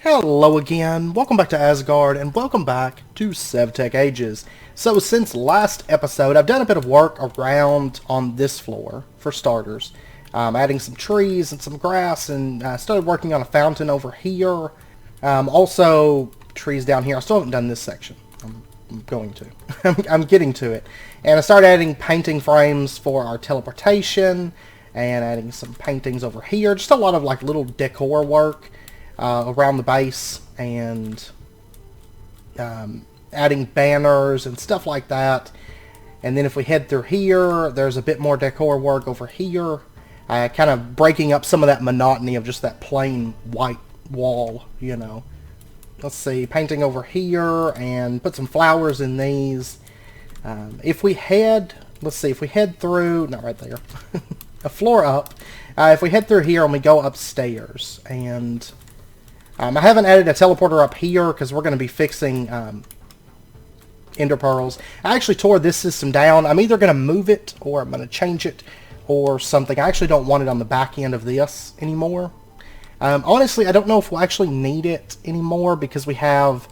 Hello again, welcome back to Asgard, and welcome back to SevTech Ages. So since last episode, I've done a bit of work around on this floor, for starters. Adding some trees and some grass, and started working on a fountain over here. Also, trees down here. I still haven't done this section. I'm going to. I'm getting to it. And I started adding painting frames for our teleportation, and adding some paintings over here. Just a lot of like little decor work. Around the base, and adding banners and stuff like that. And then if we head through here, there's a bit more decor work over here, kind of breaking up some of that monotony of just that plain white wall, you know. Let's see, painting over here, and put some flowers in these. If we head, let's see, if we head through, not right there, a floor up, if we head through here and we go upstairs, and I haven't added a teleporter up here because we're going to be fixing ender pearls. I actually tore this system down. I'm either going to move it or I'm going to change it or something. I actually don't want it on the back end of this anymore. Honestly, I don't know if we'll actually need it anymore because we have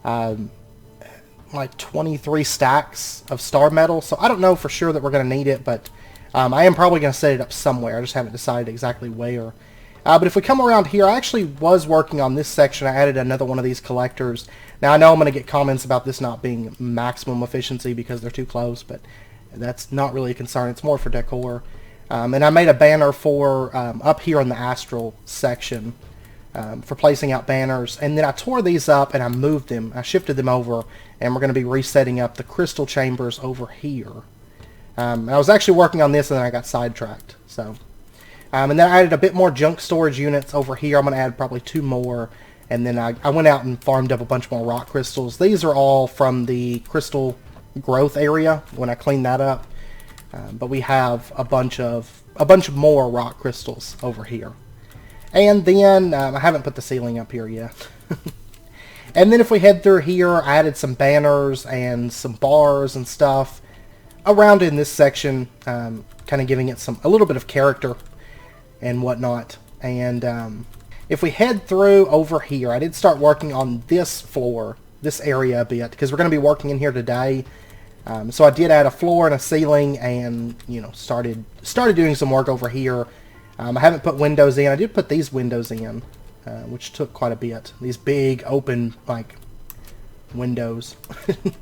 like 23 stacks of star metal. So I don't know for sure that we're going to need it, but I am probably going to set it up somewhere. I just haven't decided exactly where. But if we come around here, I actually was working on this section. I added another one of these collectors. Now, I know I'm going to get comments about this not being maximum efficiency because they're too close, but that's not really a concern. It's more for decor. And I made a banner for up here in the astral section for placing out banners. And then I tore these up and I moved them. I shifted them over, and we're going to be resetting up the crystal chambers over here. I was actually working on this and then I got sidetracked. And then I added a bit more junk storage units over here. I'm going to add probably 2 more. And then I went out and farmed up a bunch more rock crystals. These are all from the crystal growth area when I cleaned that up. But we have a bunch of more rock crystals over here. And then I haven't put the ceiling up here yet. And then if we head through here, I added some banners and some bars and stuff around in this section, kind of giving it a little bit of character and whatnot. And if we head through over here, I did start working on this floor, this area a bit, because we're going to be working in here today. So I did add a floor and a ceiling, and started doing some work over here. I haven't put windows in. I did put these windows in, which took quite a bit. These big open like windows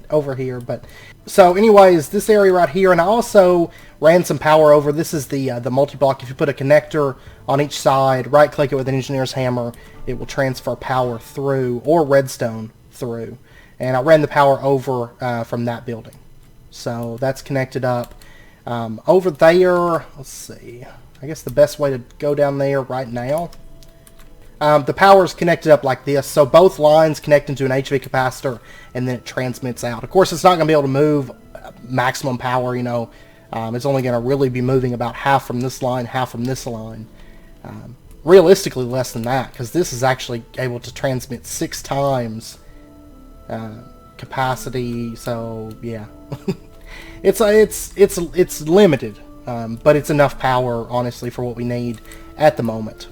over here. But so anyways, this area right here, and I also ran some power over. This is the multi-block. If you put a connector on each side, right click it with an engineer's hammer, it will transfer power through, or redstone through. And I ran the power over from that building, so that's connected up. Over there, let's see, I guess the best way to go down there right now, the power is connected up like this, so both lines connect into an HV capacitor, and then it transmits out. Of course, it's not going to be able to move maximum power, it's only going to really be moving about half from this line, half from this line. Realistically, less than that, because this is actually able to transmit 6 times capacity, so yeah. it's limited, but it's enough power, honestly, for what we need at the moment.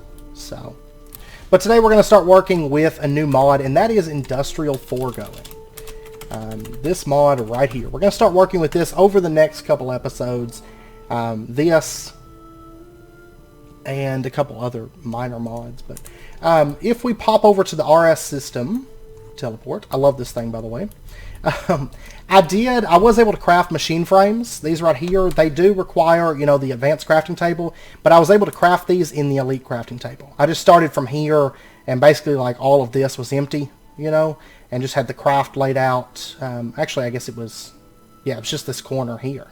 But today we're going to start working with a new mod, and that is industrial foregoing. This mod right here. We're going to start working with this over the next couple episodes. This and a couple other minor mods. But if we pop over to the RS system, teleport. I love this thing, by the way. I was able to craft machine frames. These right here, they do require, the advanced crafting table, but I was able to craft these in the elite crafting table. I just started from here, and basically like all of this was empty, and just had the craft laid out. Actually, I guess it was just this corner here.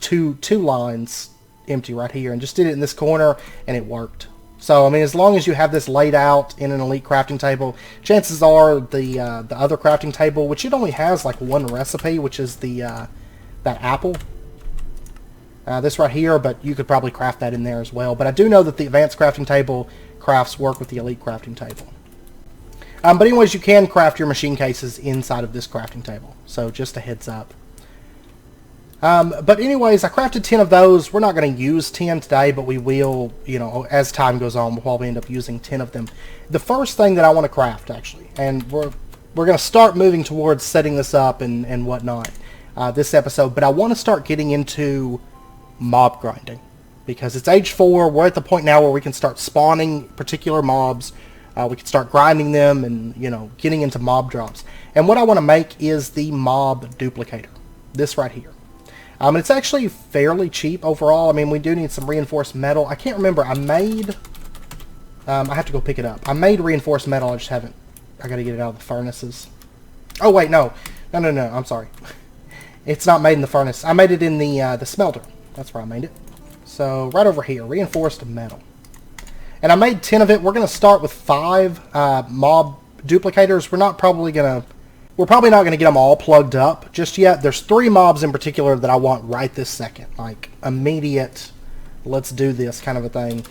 Two lines empty right here, and just did it in this corner, and it worked. So, I mean, as long as you have this laid out in an elite crafting table, chances are the other crafting table, which it only has like one recipe, which is that apple. This right here, but you could probably craft that in there as well. But I do know that the advanced crafting table crafts work with the elite crafting table. But anyways, you can craft your machine cases inside of this crafting table. So, just a heads up. But anyways, I crafted 10 of those. We're not going to use 10 today, but we will, you know, as time goes on, we'll probably end up using 10 of them. The first thing that I want to craft, actually, and we're going to start moving towards setting this up and whatnot this episode, but I want to start getting into mob grinding. Because it's age 4, we're at the point now where we can start spawning particular mobs. We can start grinding them and, you know, getting into mob drops. And what I want to make is the mob duplicator. This right here. It's actually fairly cheap overall. I mean, we do need some reinforced metal. I can't remember. I made... I have to go pick it up. I made reinforced metal. I just haven't... I gotta get it out of the furnaces. Oh, wait, no. No. I'm sorry. It's not made in the furnace. I made it in the smelter. That's where I made it. So, right over here. Reinforced metal. And I made 10 of it. We're going to start with 5 mob duplicators. We're probably not going to get them all plugged up just yet. There's 3 mobs in particular that I want right this second. Like, immediate, let's do this kind of a thing.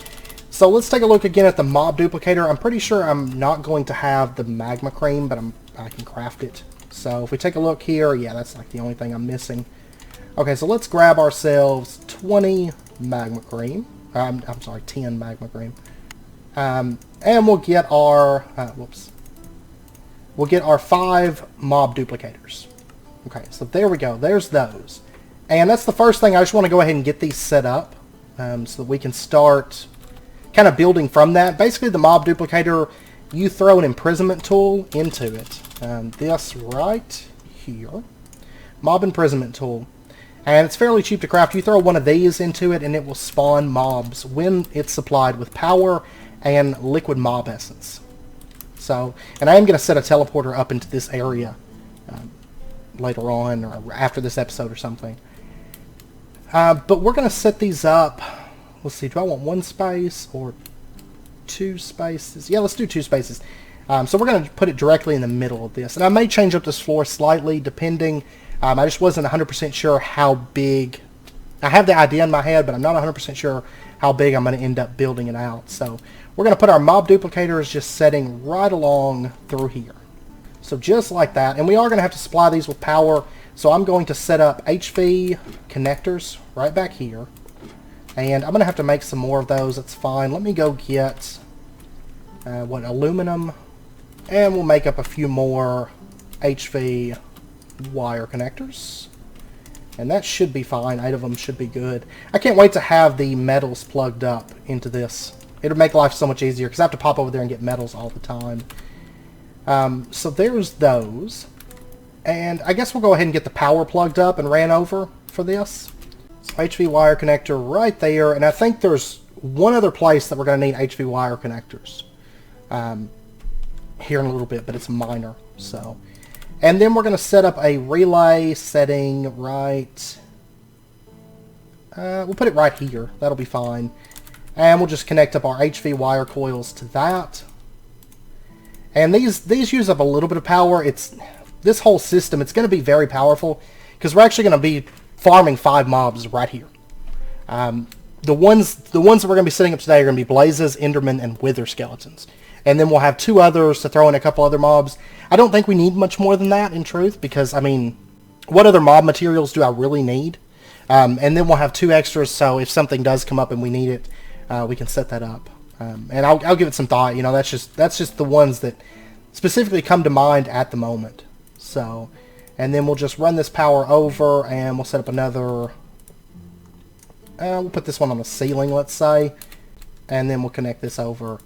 So let's take a look again at the mob duplicator. I'm pretty sure I'm not going to have the magma cream, but I can craft it. So if we take a look here, yeah, that's like the only thing I'm missing. Okay, so let's grab ourselves 20 magma cream. I'm sorry, 10 magma cream. And we'll get our, we'll get our 5 mob duplicators. Okay, so there we go. There's those. And that's the first thing. I just want to go ahead and get these set up so that we can start kind of building from that. Basically, the mob duplicator, you throw an imprisonment tool into it. This right here. Mob imprisonment tool. And it's fairly cheap to craft. You throw one of these into it and it will spawn mobs when it's supplied with power and liquid mob essence. So, and I am going to set a teleporter up into this area later on or after this episode or something. But we're going to set these up. Let's see, do I want 1 space or 2 spaces? Yeah, let's do 2 spaces. So we're going to put it directly in the middle of this. And I may change up this floor slightly depending. I just wasn't 100% sure how big. I have the idea in my head, but I'm not 100% sure how big I'm going to end up building it out. So we're going to put our mob duplicators just setting right along through here. So just like that. And we are going to have to supply these with power. So I'm going to set up HV connectors right back here. And I'm going to have to make some more of those. That's fine. Let me go get aluminum. And we'll make up a few more HV wire connectors. And that should be fine. 8 of them should be good. I can't wait to have the metals plugged up into this. It'll make life so much easier because I have to pop over there and get metals all the time. So there's those. And I guess we'll go ahead and get the power plugged up and ran over for this. So HV wire connector right there. And I think there's one other place that we're going to need HV wire connectors here in a little bit, but it's minor. So, and then we're going to set up a relay setting right... we'll put it right here. That'll be fine. And we'll just connect up our HV wire coils to that. And these use up a little bit of power. This whole system, it's going to be very powerful because we're actually going to be farming 5 mobs right here. The ones that we're going to be setting up today are going to be Blazes, Endermen, and Wither skeletons. And then we'll have 2 others to throw in a couple other mobs. I don't think we need much more than that, in truth, because, I mean, what other mob materials do I really need? And then we'll have 2 extras, so if something does come up and we need it, we can set that up. And I'll give it some thought. You know, that's just the ones that specifically come to mind at the moment. So, and then we'll just run this power over, and we'll set up another... we'll put this one on the ceiling, let's say. And then we'll connect this over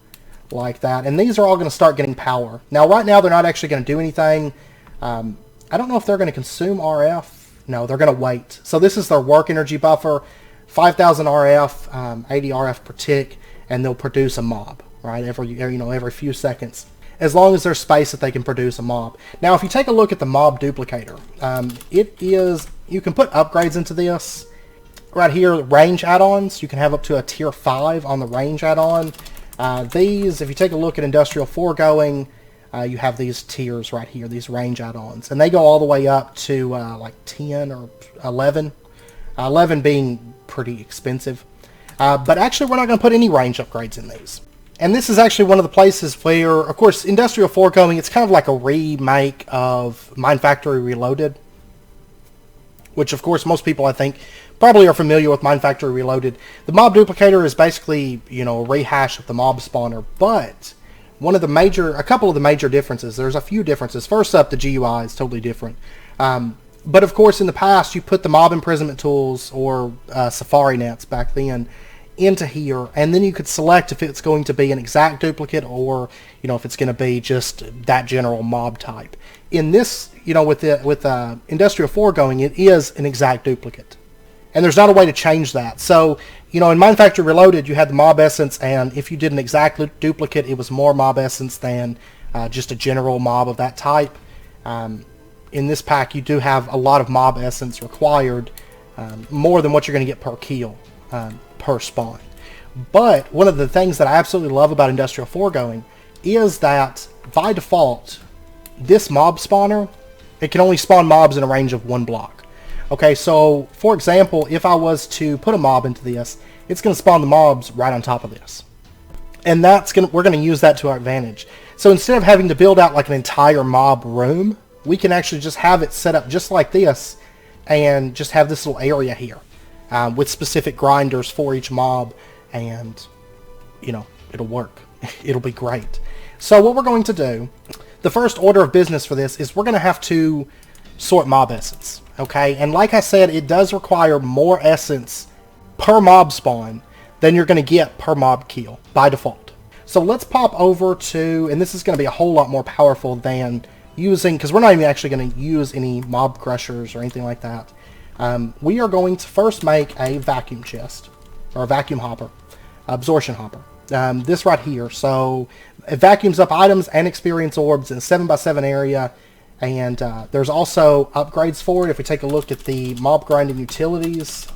like that. And these are all going to start getting power. Now, right now, they're not actually going to do anything. I don't know if they're going to consume RF. No, they're going to wait. So this is their work energy buffer. 5,000 RF, 80 RF per tick, and they'll produce a mob, right? Every few seconds. As long as there's space that they can produce a mob. Now, if you take a look at the mob duplicator, you can put upgrades into this. Right here, range add-ons. You can have up to a tier 5 on the range add-on. These, if you take a look at Industrial Foregoing, you have these tiers right here, these range add-ons. And they go all the way up to like 10 or 11. 11 being pretty expensive. But actually, we're not going to put any range upgrades in these. And this is actually one of the places where, of course, Industrial Foregoing, it's kind of like a remake of Mine Factory Reloaded. which of course most people I think probably are familiar with Mine Factory Reloaded. The mob duplicator is basically, you know, a rehash of the mob spawner, but a couple of the major differences, there's a few differences. First up, the GUI is totally different. But of course in the past you put the mob imprisonment tools or safari nets back then into here, and then you could select if it's going to be an exact duplicate or, you know, if it's going to be just that general mob type. In this, you know, with Industrial Foregoing, it is an exact duplicate, and there's not a way to change that. So, you know, in Mine Factory Reloaded, you had the mob essence, and if you did an exact duplicate, it was more mob essence than just a general mob of that type. In this pack, you do have a lot of mob essence required, more than what you're going to get per kill, per spawn. But one of the things that I absolutely love about Industrial Foregoing is that, by default, this mob spawner, it can only spawn mobs in a range of 1 block. Okay, so, for example, if I was to put a mob into this, it's going to spawn the mobs right on top of this. And we're going to use that to our advantage. So instead of having to build out like an entire mob room, we can actually just have it set up just like this, and just have this little area here with specific grinders for each mob, and, you know, it'll work. It'll be great. So what we're going to do, the first order of business for this is we're going to have to sort mob essence. Okay, and like I said, it does require more essence per mob spawn than you're going to get per mob kill by default. So let's pop over to, and this is going to be a whole lot more powerful than using, because we're not even actually going to use any mob crushers or anything like that. We are going to first make a vacuum chest, or a vacuum hopper, absorption hopper. This right here. So it vacuums up items and experience orbs in a 7x7 area, and there's also upgrades for it. If we take a look at the mob grinding utilities,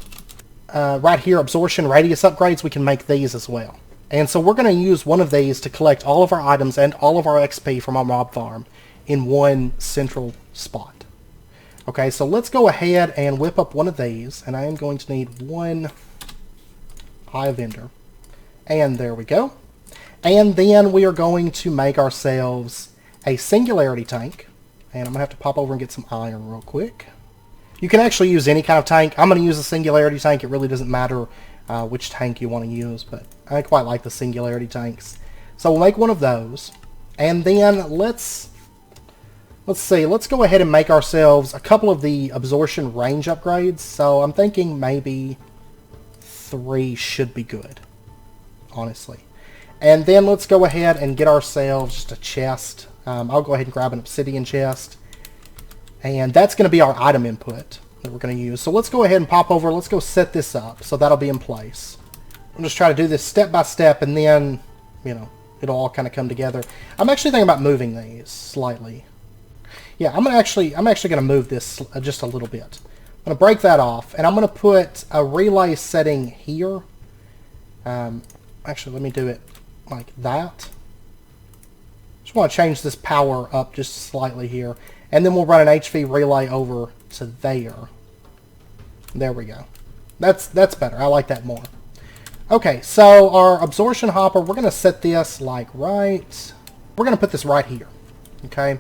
right here, absorption radius upgrades, we can make these as well. And so we're going to use one of these to collect all of our items and all of our XP from our mob farm in one central spot. Okay, so let's go ahead and whip up one of these, and I am going to need one Eye of Ender. And there we go. And then we are going to make ourselves a singularity tank, and I'm going to have to pop over and get some iron real quick. You can actually use any kind of tank. I'm going to use a singularity tank. It really doesn't matter which tank you want to use, but I quite like the singularity tanks. So we'll make one of those, and then let's see, let's go ahead and make ourselves a couple of the absorption range upgrades. So I'm thinking maybe 3 should be good, honestly. And then let's go ahead and get ourselves just a chest. I'll go ahead and grab an obsidian chest, and that's going to be our item input that we're going to use. So let's go ahead and pop over, let's go set this up, so that'll be in place. I'm just trying to do this step by step, and then, you know, it'll all kind of come together. I'm actually thinking about moving these slightly. Yeah, I'm actually going to move this just a little bit. I'm going to break that off, and I'm going to put a relay setting here. Actually, let me do it like that. Just want to change this power up just slightly here, and then we'll run an HV relay over to there. There we go. That's better. I like that more. Okay, so our absorption hopper, we're going to set this like right. We're going to put this right here. Okay.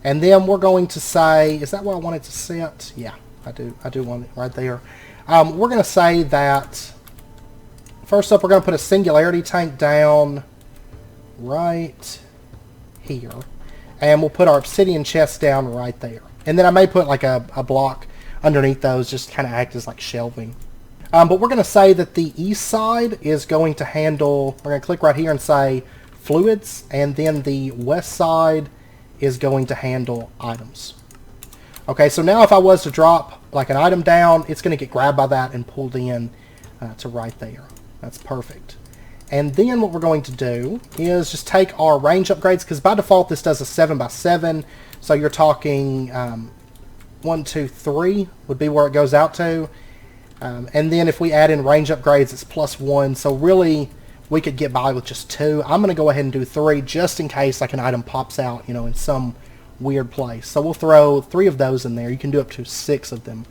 And then we're going to say, is that where I want it to sit? Yeah, I do want it right there. We're going to say that, first up, we're going to put a singularity tank down right here. And we'll put our obsidian chest down right there. And then I may put like a block underneath those, just kind of act as like shelving. But we're going to say that the east side is going to handle, we're going to click right here and say fluids. And then the west side is going to handle items. Okay, so now if I was to drop like an item down, it's going to get grabbed by that and pulled in to right there. That's perfect. And then what we're going to do is just take our range upgrades, because by default this does a 7x7, so you're talking 1, 2, 3 would be where it goes out to. And then if we add in range upgrades, it's +1, so really we could get by with just 2. I'm going to go ahead and do 3 just in case like an item pops out, you know, in some weird place. So we'll throw 3 of those in there. You can do up to 6 of them,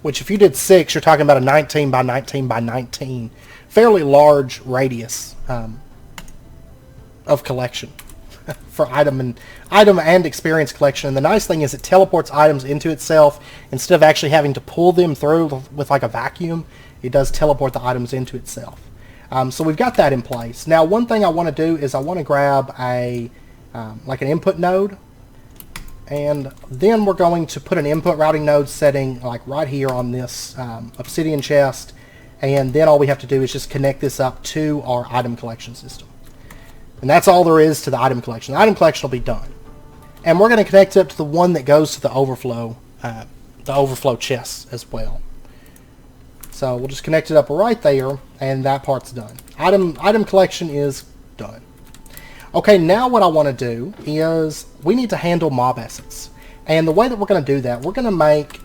which if you did 6, you're talking about a 19 by 19 by 19, fairly large radius of collection. for item and experience collection. And the nice thing is it teleports items into itself instead of actually having to pull them through with like a vacuum. It does teleport the items into itself. So we've got that in place. Now, one thing I want to do is I want to grab like an input node, and then we're going to put an input routing node setting like right here on this obsidian chest, and then all we have to do is just connect this up to our item collection system. And that's all there is to the item collection. The item collection will be done. And we're going to connect it up to the one that goes to the overflow chests as well. So we'll just connect it up right there, and that part's done. Item collection is done. Okay, now what I want to do is we need to handle mob essence. And the way that we're going to do that, we're going to make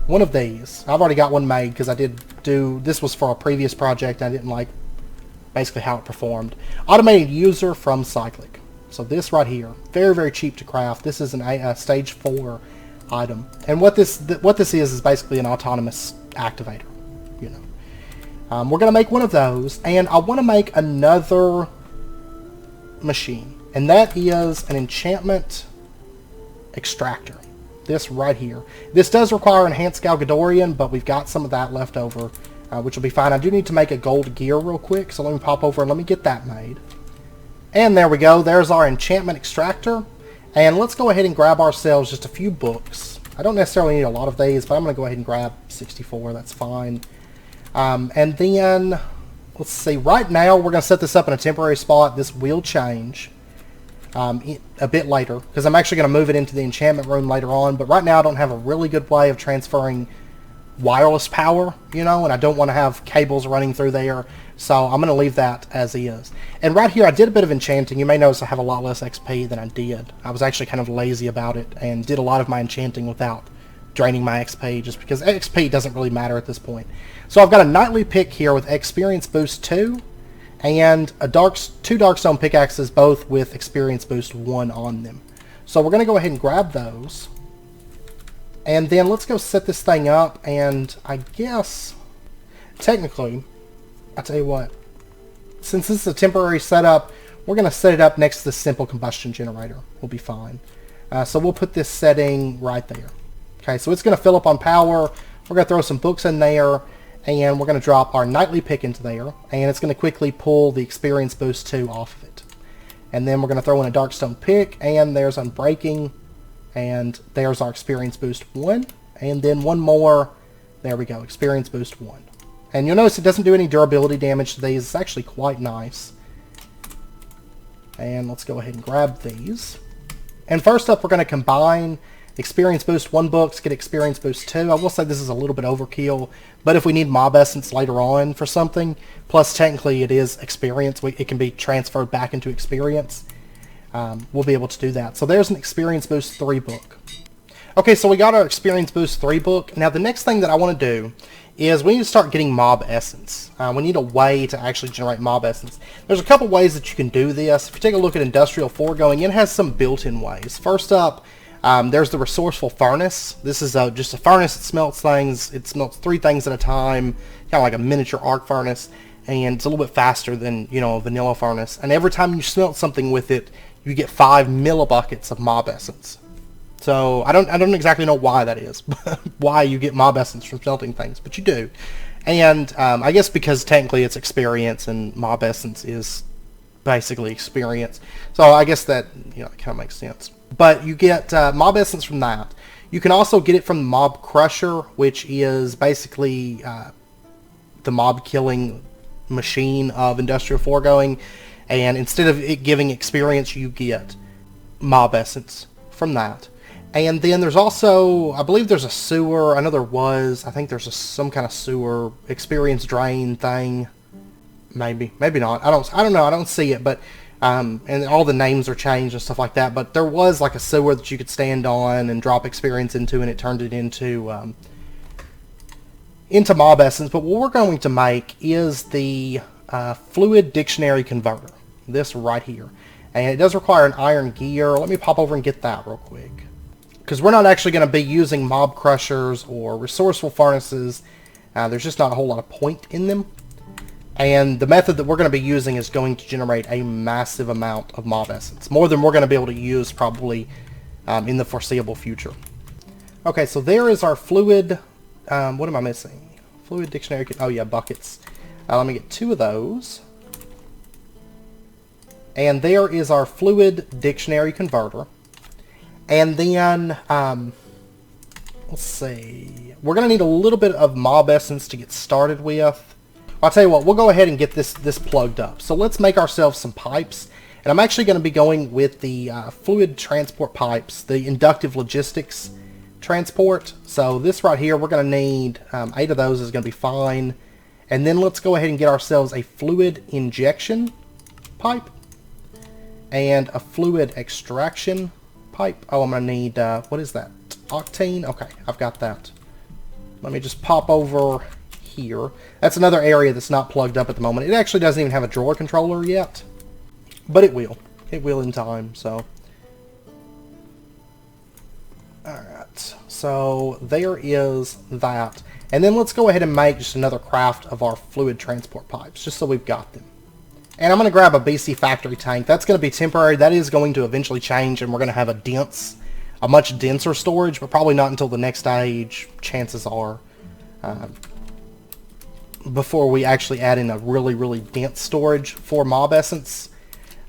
one of these. I've already got one made because I did do, this was for a previous project. I didn't like basically how it performed. Automated user from Cyclic. So this right here, very, very cheap to craft. This is a stage 4 item. And what this is basically an autonomous activator. You know, we're going to make one of those, and I want to make another machine, and that is an enchantment extractor. This right here. This does require enhanced Galgadorian, but we've got some of that left over, which will be fine. I do need to make a gold gear real quick, so let me pop over and let me get that made. And there we go. There's our enchantment extractor. And let's go ahead and grab ourselves just a few books. I don't necessarily need a lot of these, but I'm going to go ahead and grab 64. That's fine. And then, let's see. Right now, we're going to set this up in a temporary spot. This will change a bit later, because I'm actually going to move it into the enchantment room later on. But right now, I don't have a really good way of transferring wireless power, you know, and I don't want to have cables running through there. So I'm going to leave that as is. And right here, I did a bit of enchanting. You may notice I have a lot less XP than I did. I was actually kind of lazy about it and did a lot of my enchanting without draining my XP, just because XP doesn't really matter at this point. So I've got a nightly pick here with experience boost 2 and two darkstone pickaxes, both with experience boost 1 on them. So we're going to go ahead and grab those. And then let's go set this thing up, and I guess technically, I'll tell you what, since this is a temporary setup, we're going to set it up next to the simple combustion generator. We'll be fine. So we'll put this setting right there. Okay, so it's going to fill up on power. We're going to throw some books in there, and we're going to drop our nightly pick into there, and it's going to quickly pull the experience boost 2 off of it. And then we're going to throw in a darkstone pick, and there's unbreaking, and there's our experience boost 1, and then one more. There we go, experience boost 1. And you'll notice it doesn't do any durability damage to these. It's actually quite nice. And let's go ahead and grab these. And first up, we're going to combine experience boost 1 books, get experience boost 2. I will say this is a little bit overkill, but if we need mob essence later on for something, plus technically it is experience, it can be transferred back into experience, we'll be able to do that. So there's an experience boost 3 book. Okay, so we got our experience boost 3 book. Now the next thing that I want to do is we need to start getting mob essence. We need a way to actually generate mob essence. There's a couple ways that you can do this. If you take a look at Industrial Foregoing, it has some built-in ways. First up, there's the resourceful furnace. This is just a furnace that smelts things. It smelts 3 things at a time, kind of like a miniature arc furnace, and it's a little bit faster than, you know, a vanilla furnace. And every time you smelt something with it, you get 5 millibuckets of mob essence. So I don't exactly know why that is, why you get mob essence from smelting things, but you do. And I guess because technically it's experience, and mob essence is basically experience. So I guess that, you know, it kind of makes sense. But you get mob essence from that. You can also get it from the mob crusher, which is basically the mob killing machine of Industrial Foregoing. And instead of it giving experience, you get mob essence from that. And then there's also, I believe there's a sewer. I know there was. I think there's some kind of sewer experience drain thing. Maybe not. I don't know. I don't see it, but and all the names are changed and stuff like that. But there was like a sewer that you could stand on and drop experience into, and it turned it into mob essence. But what we're going to make is the fluid dictionary converter. This right here, and it does require an iron gear. Let me pop over and get that real quick, because we're not actually going to be using mob crushers or resourceful furnaces. There's just not a whole lot of point in them. And the method that we're going to be using is going to generate a massive amount of mob essence. More than we're going to be able to use probably in the foreseeable future. Okay, so there is our fluid... what am I missing? Fluid dictionary... Oh yeah, buckets. Let me get 2 of those. And there is our fluid dictionary converter. And then... let's see... We're going to need a little bit of mob essence to get started with. I'll tell you what, we'll go ahead and get this plugged up. So let's make ourselves some pipes. And I'm actually going to be going with the fluid transport pipes, the inductive logistics transport. So this right here, we're going to need 8 of those is going to be fine. And then let's go ahead and get ourselves a fluid injection pipe and a fluid extraction pipe. Oh, I'm going to need, what is that? Octane? Okay, I've got that. Let me just pop over here. That's another area that's not plugged up at the moment. It actually doesn't even have a drawer controller yet, but it will. It will in time, so. Alright, so there is that. And then let's go ahead and make just another craft of our fluid transport pipes, just so we've got them. And I'm going to grab a BC factory tank. That's going to be temporary. That is going to eventually change, and we're going to have a much denser storage, but probably not until the next age, chances are. Before we actually add in a really, really dense storage for mob essence.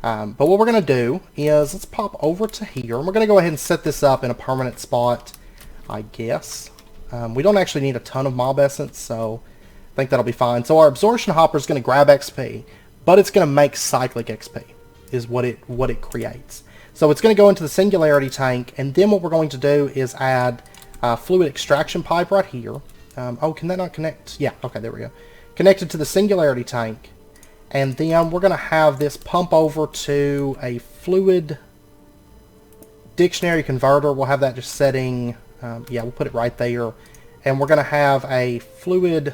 But what we're going to do is, let's pop over to here, and we're going to go ahead and set this up in a permanent spot, I guess. We don't actually need a ton of mob essence, so I think that'll be fine. So our absorption hopper is going to grab XP, but it's going to make cyclic XP, is what it creates. So it's going to go into the singularity tank, and then what we're going to do is add a fluid extraction pipe right here. Oh, can that not connect? Yeah, okay, there we go. Connected to the singularity tank. And then we're going to have this pump over to a fluid dictionary converter. We'll have that just setting, yeah, we'll put it right there. And we're going to have a fluid...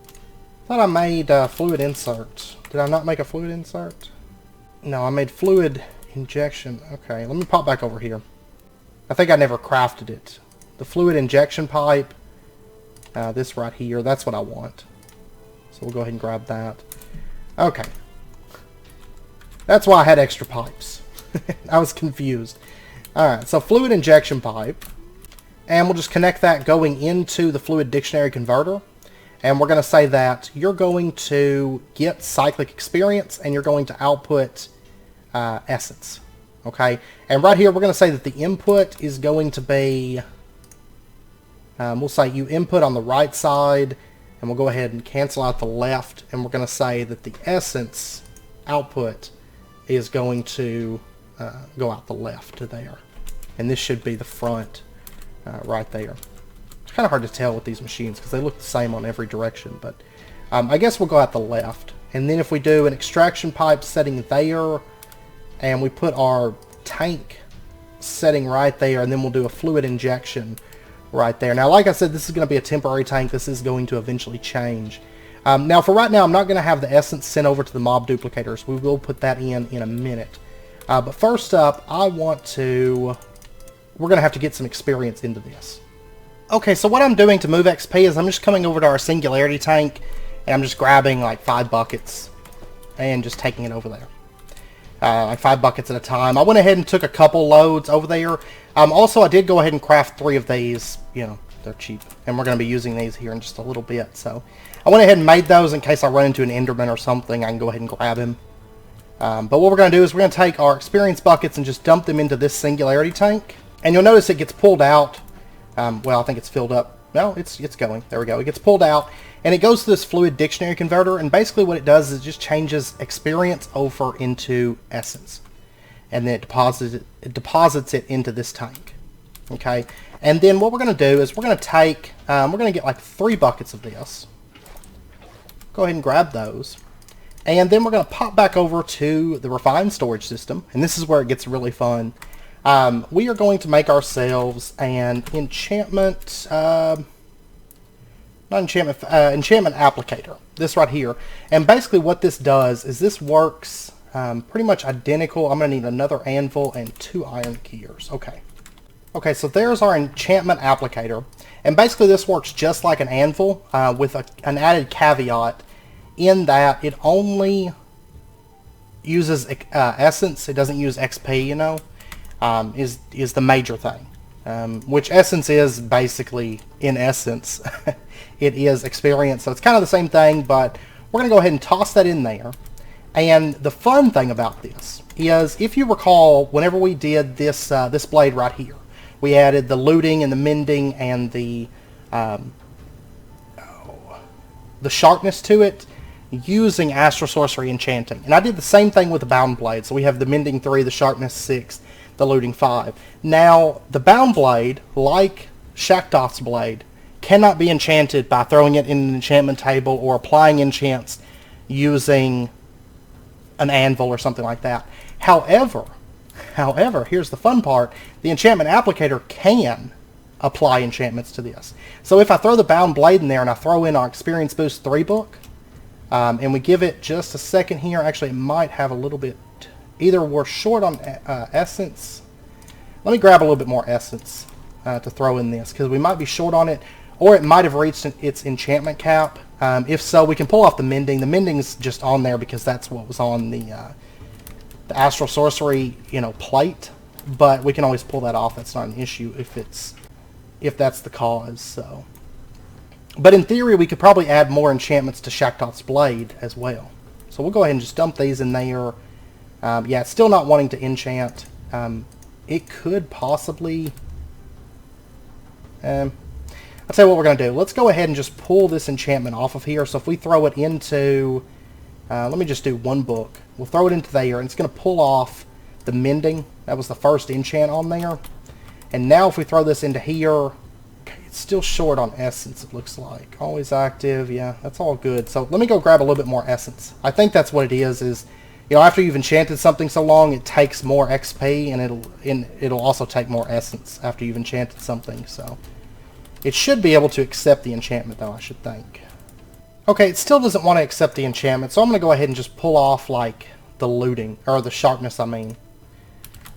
I thought I made a fluid insert. Did I not make a fluid insert? No, I made fluid injection. Okay, let me pop back over here. I think I never crafted it. The fluid injection pipe, this right here, that's what I want. So we'll go ahead and grab that. Okay. That's why I had extra pipes. I was confused. Alright, so fluid injection pipe. And we'll just connect that going into the fluid dictionary converter. And we're going to say that you're going to get cyclic experience and you're going to output essence. Okay? And right here we're going to say that the input is going to be... we'll say you input on the right side, and we'll go ahead and cancel out the left, and we're going to say that the essence output is going to go out the left to there. And this should be the front right there. It's kind of hard to tell with these machines because they look the same on every direction, but I guess we'll go out the left. And then if we do an extraction pipe setting there, and we put our tank setting right there, and then we'll do a fluid injection right there. Now, like I said, this is going to be a temporary tank. This is going to eventually change. Now, for right now, I'm not going to have the essence sent over to the mob duplicators. We will put that in a minute. But first up, we're going to have to get some experience into this. Okay, so what I'm doing to move XP is I'm just coming over to our singularity tank, and I'm just grabbing like 5 buckets and just taking it over there. Like 5 buckets at a time. I went ahead and took a couple loads over there. Also, I did go ahead and craft 3 of these. You know, they're cheap. And we're going to be using these here in just a little bit. So, I went ahead and made those in case I run into an Enderman or something. I can go ahead and grab him. But what we're going to do is we're going to take our experience buckets and just dump them into this singularity tank. And you'll notice it gets pulled out. Well, I think it's filled up. No, it's going. There we go. It gets pulled out. And it goes to this fluid dictionary converter. And basically what it does is it just changes experience over into essence. And then it deposits it into this tank. Okay. And then what we're going to do is we're going to take, we're going to get like 3 buckets of this. Go ahead and grab those. And then we're going to pop back over to the refined storage system. And this is where it gets really fun. We are going to make ourselves an enchantment, enchantment applicator. This right here. And basically what this does is this works pretty much identical. I'm going to need another anvil and 2 iron gears. Okay. Okay, so there's our enchantment applicator. And basically this works just like an anvil with an added caveat in that it only uses essence. It doesn't use XP, you know, is the major thing. Which essence is basically, in essence, it is experience. So it's kind of the same thing, but we're going to go ahead and toss that in there. And the fun thing about this is, if you recall, whenever we did this this blade right here, we added the looting and the mending and the sharpness to it using Astral Sorcery Enchanting. And I did the same thing with the Bound Blade. So we have the mending 3, the sharpness 6, the looting 5. Now, the Bound Blade, like Shaktoth's Blade, cannot be enchanted by throwing it in an enchantment table or applying enchants using an anvil or something like that. However, here's the fun part. The enchantment applicator can apply enchantments to this. So if I throw the Bound Blade in there and I throw in our Experience Boost 3 book, and we give it just a second here, actually it might have a little bit, either we're short on essence. Let me grab a little bit more essence to throw in this, because we might be short on it, or it might have reached its enchantment cap. If so, we can pull off the mending. The mending's just on there because that's what was on the Astral Sorcery, you know, plate. But we can always pull that off. That's not an issue if that's the cause. So, but in theory, we could probably add more enchantments to Shaktoth's Blade as well. So we'll go ahead and just dump these in there. Yeah, it's still not wanting to enchant. It could possibly. I'll tell you what we're going to do. Let's go ahead and just pull this enchantment off of here. So if we throw it into, let me just do one book. We'll throw it into there, and it's going to pull off the mending. That was the first enchant on there. And now if we throw this into here, okay, it's still short on essence, it looks like. Always active, yeah, that's all good. So let me go grab a little bit more essence. I think that's what it is, you know, after you've enchanted something so long, it takes more XP, and it'll also take more essence after you've enchanted something, so. It should be able to accept the enchantment, though, I should think. Okay, it still doesn't want to accept the enchantment, so I'm going to go ahead and just pull off, like, the looting, or the sharpness, I mean.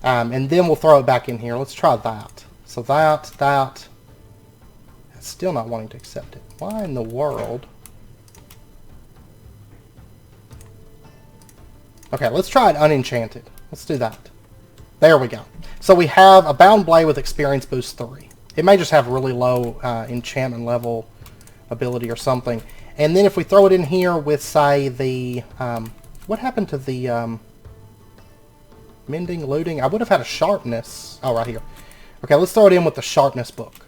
And then we'll throw it back in here. Let's try that. So that. It's still not wanting to accept it. Why in the world? Okay, let's try it unenchanted. Let's do that. There we go. So we have a Bound Blade with Experience Boost 3. It may just have really low enchantment level ability or something. And then if we throw it in here with, say, the... what happened to the mending, looting? I would have had a sharpness. Oh, right here. Okay, let's throw it in with the sharpness book.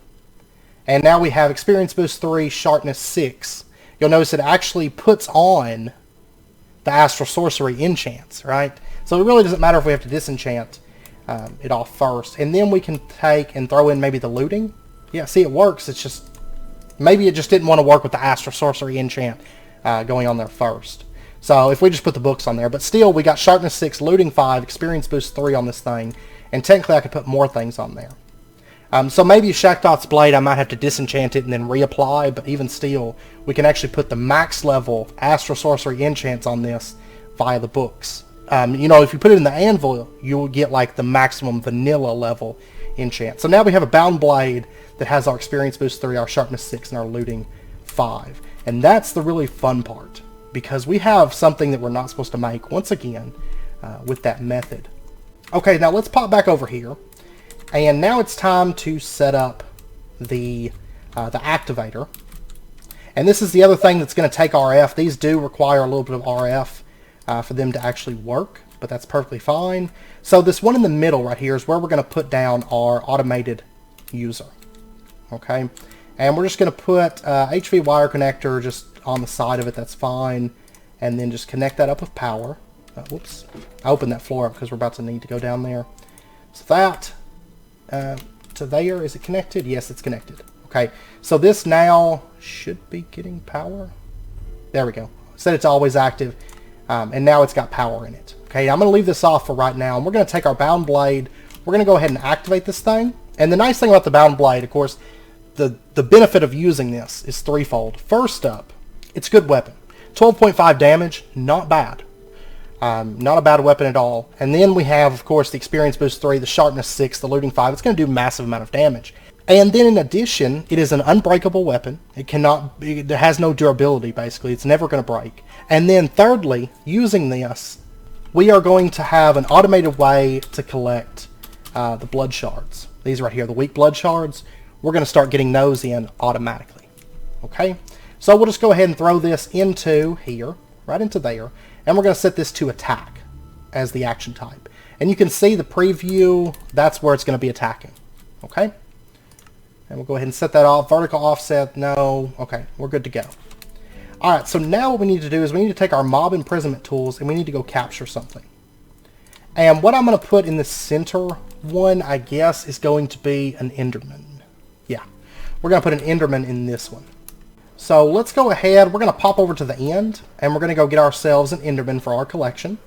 And now we have Experience Boost 3, Sharpness 6. You'll notice it actually puts on the Astral Sorcery enchants, right? So it really doesn't matter if we have to disenchant it off first. And then we can take and throw in maybe the looting. Yeah, see, it works. It's just, maybe it just didn't want to work with the Astral Sorcery enchant going on there first. So if we just put the books on there. But still, we got Sharpness 6, Looting 5, Experience Boost 3 on this thing. And technically, I could put more things on there. So maybe Shaktoth's Blade, I might have to disenchant it and then reapply. But even still, we can actually put the max level Astral Sorcery enchants on this via the books. You know, if you put it in the anvil, you will get like the maximum vanilla level enchant. So now we have a Bound Blade that has our Experience Boost 3, our Sharpness 6, and our Looting 5. And that's the really fun part, because we have something that we're not supposed to make, once again, with that method. Okay, now let's pop back over here. And now it's time to set up the activator. And this is the other thing that's going to take RF. These do require a little bit of RF for them to actually work, but that's perfectly fine. So this one in the middle right here is where we're going to put down our automated user. Okay, and we're just going to put HV wire connector just on the side of it. That's fine. And then just connect that up with power. Whoops, I opened that floor up because we're about to need to go down there. So that to there, is it connected? Yes, it's connected. Okay, so this now should be getting power. There we go. Said it's always active, and now it's got power in it. Okay, I'm going to leave this off for right now, and we're going to take our Bound Blade. We're going to go ahead and activate this thing. And the nice thing about the Bound Blade, of course, the benefit of using this is threefold. First up, it's a good weapon. 12.5 damage, not bad. Not a bad weapon at all. And then we have, of course, the experience boost 3, the sharpness 6, the looting 5. It's going to do a massive amount of damage. And then in addition, it is an unbreakable weapon. It has no durability, basically. It's never going to break. And then thirdly, using this, we are going to have an automated way to collect the blood shards. These right here, the weak blood shards. We're going to start getting those in automatically. Okay? So we'll just go ahead and throw this into here, right into there. And we're going to set this to attack as the action type. And you can see the preview, that's where it's going to be attacking. Okay? And we'll go ahead and set that off. Vertical offset, no. Okay, we're good to go. Alright, so now what we need to do is we need to take our mob imprisonment tools and we need to go capture something. And what I'm going to put in the center one, I guess, is going to be an Enderman. Yeah, we're going to put an Enderman in this one. So let's go ahead. We're going to pop over to the end and we're going to go get ourselves an Enderman for our collection.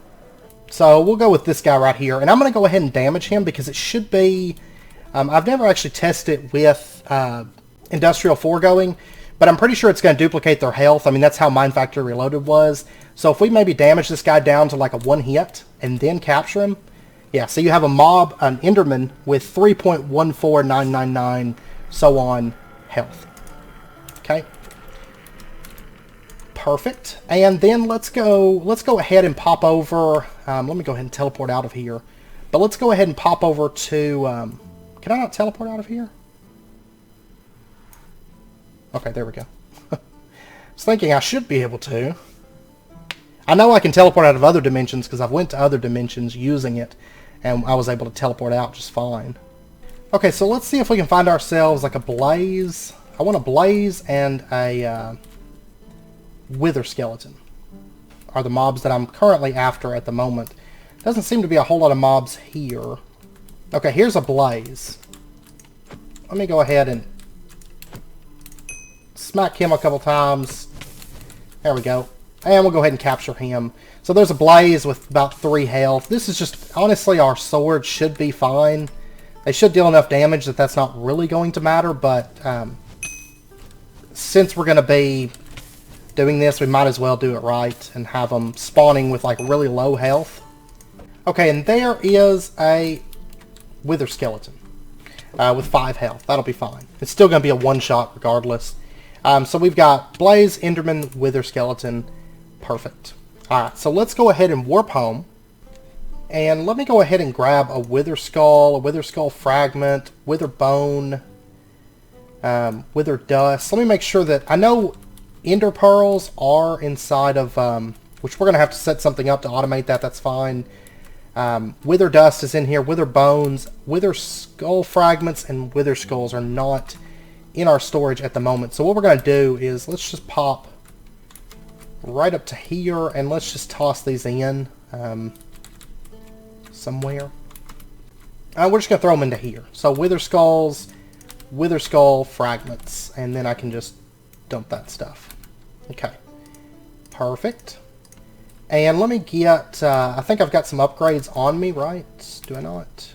So we'll go with this guy right here. And I'm going to go ahead and damage him because it should be... I've never actually tested with Industrial Foregoing, but I'm pretty sure it's going to duplicate their health. I mean, that's how Mine Factory Reloaded was. So if we maybe damage this guy down to like a 1 hit and then capture him, yeah, so you have a mob, an Enderman with 3.14999 so on health. Okay. Perfect. And then let's go ahead and pop over. Let me go ahead and teleport out of here. But let's go ahead and pop over to... can I not teleport out of here? Okay, there we go. I was thinking I should be able to. I know I can teleport out of other dimensions because I've went to other dimensions using it, and I was able to teleport out just fine. Okay, so let's see if we can find ourselves like a blaze. I want a blaze and a wither skeleton are the mobs that I'm currently after at the moment. Doesn't seem to be a whole lot of mobs here. Okay, here's a blaze. Let me go ahead and smack him a couple times. There we go. And we'll go ahead and capture him. So there's a blaze with about 3 health. This is just, honestly, our sword should be fine. They should deal enough damage that that's not really going to matter, but since we're going to be doing this, we might as well do it right and have them spawning with like really low health. Okay, and there is a wither skeleton with 5 health. That'll be fine. It's still going to be a one-shot regardless. So we've got Blaze, Enderman, Wither Skeleton. Perfect. Alright, so let's go ahead and warp home. And let me go ahead and grab a Wither Skull fragment, Wither Bone, Wither Dust. Let me make sure that... I know Ender Pearls are inside of... which we're going to have to set something up to automate that. That's fine. Wither Dust is in here. Wither Bones, Wither Skull Fragments, and Wither Skulls are not in our storage at the moment. So what we're going to do is let's just pop right up to here and let's just toss these in somewhere. We're just going to throw them into here. So Wither Skulls, Wither Skull Fragments, and then I can just dump that stuff. Okay. Perfect. And let me get, I think I've got some upgrades on me, right? Do I not?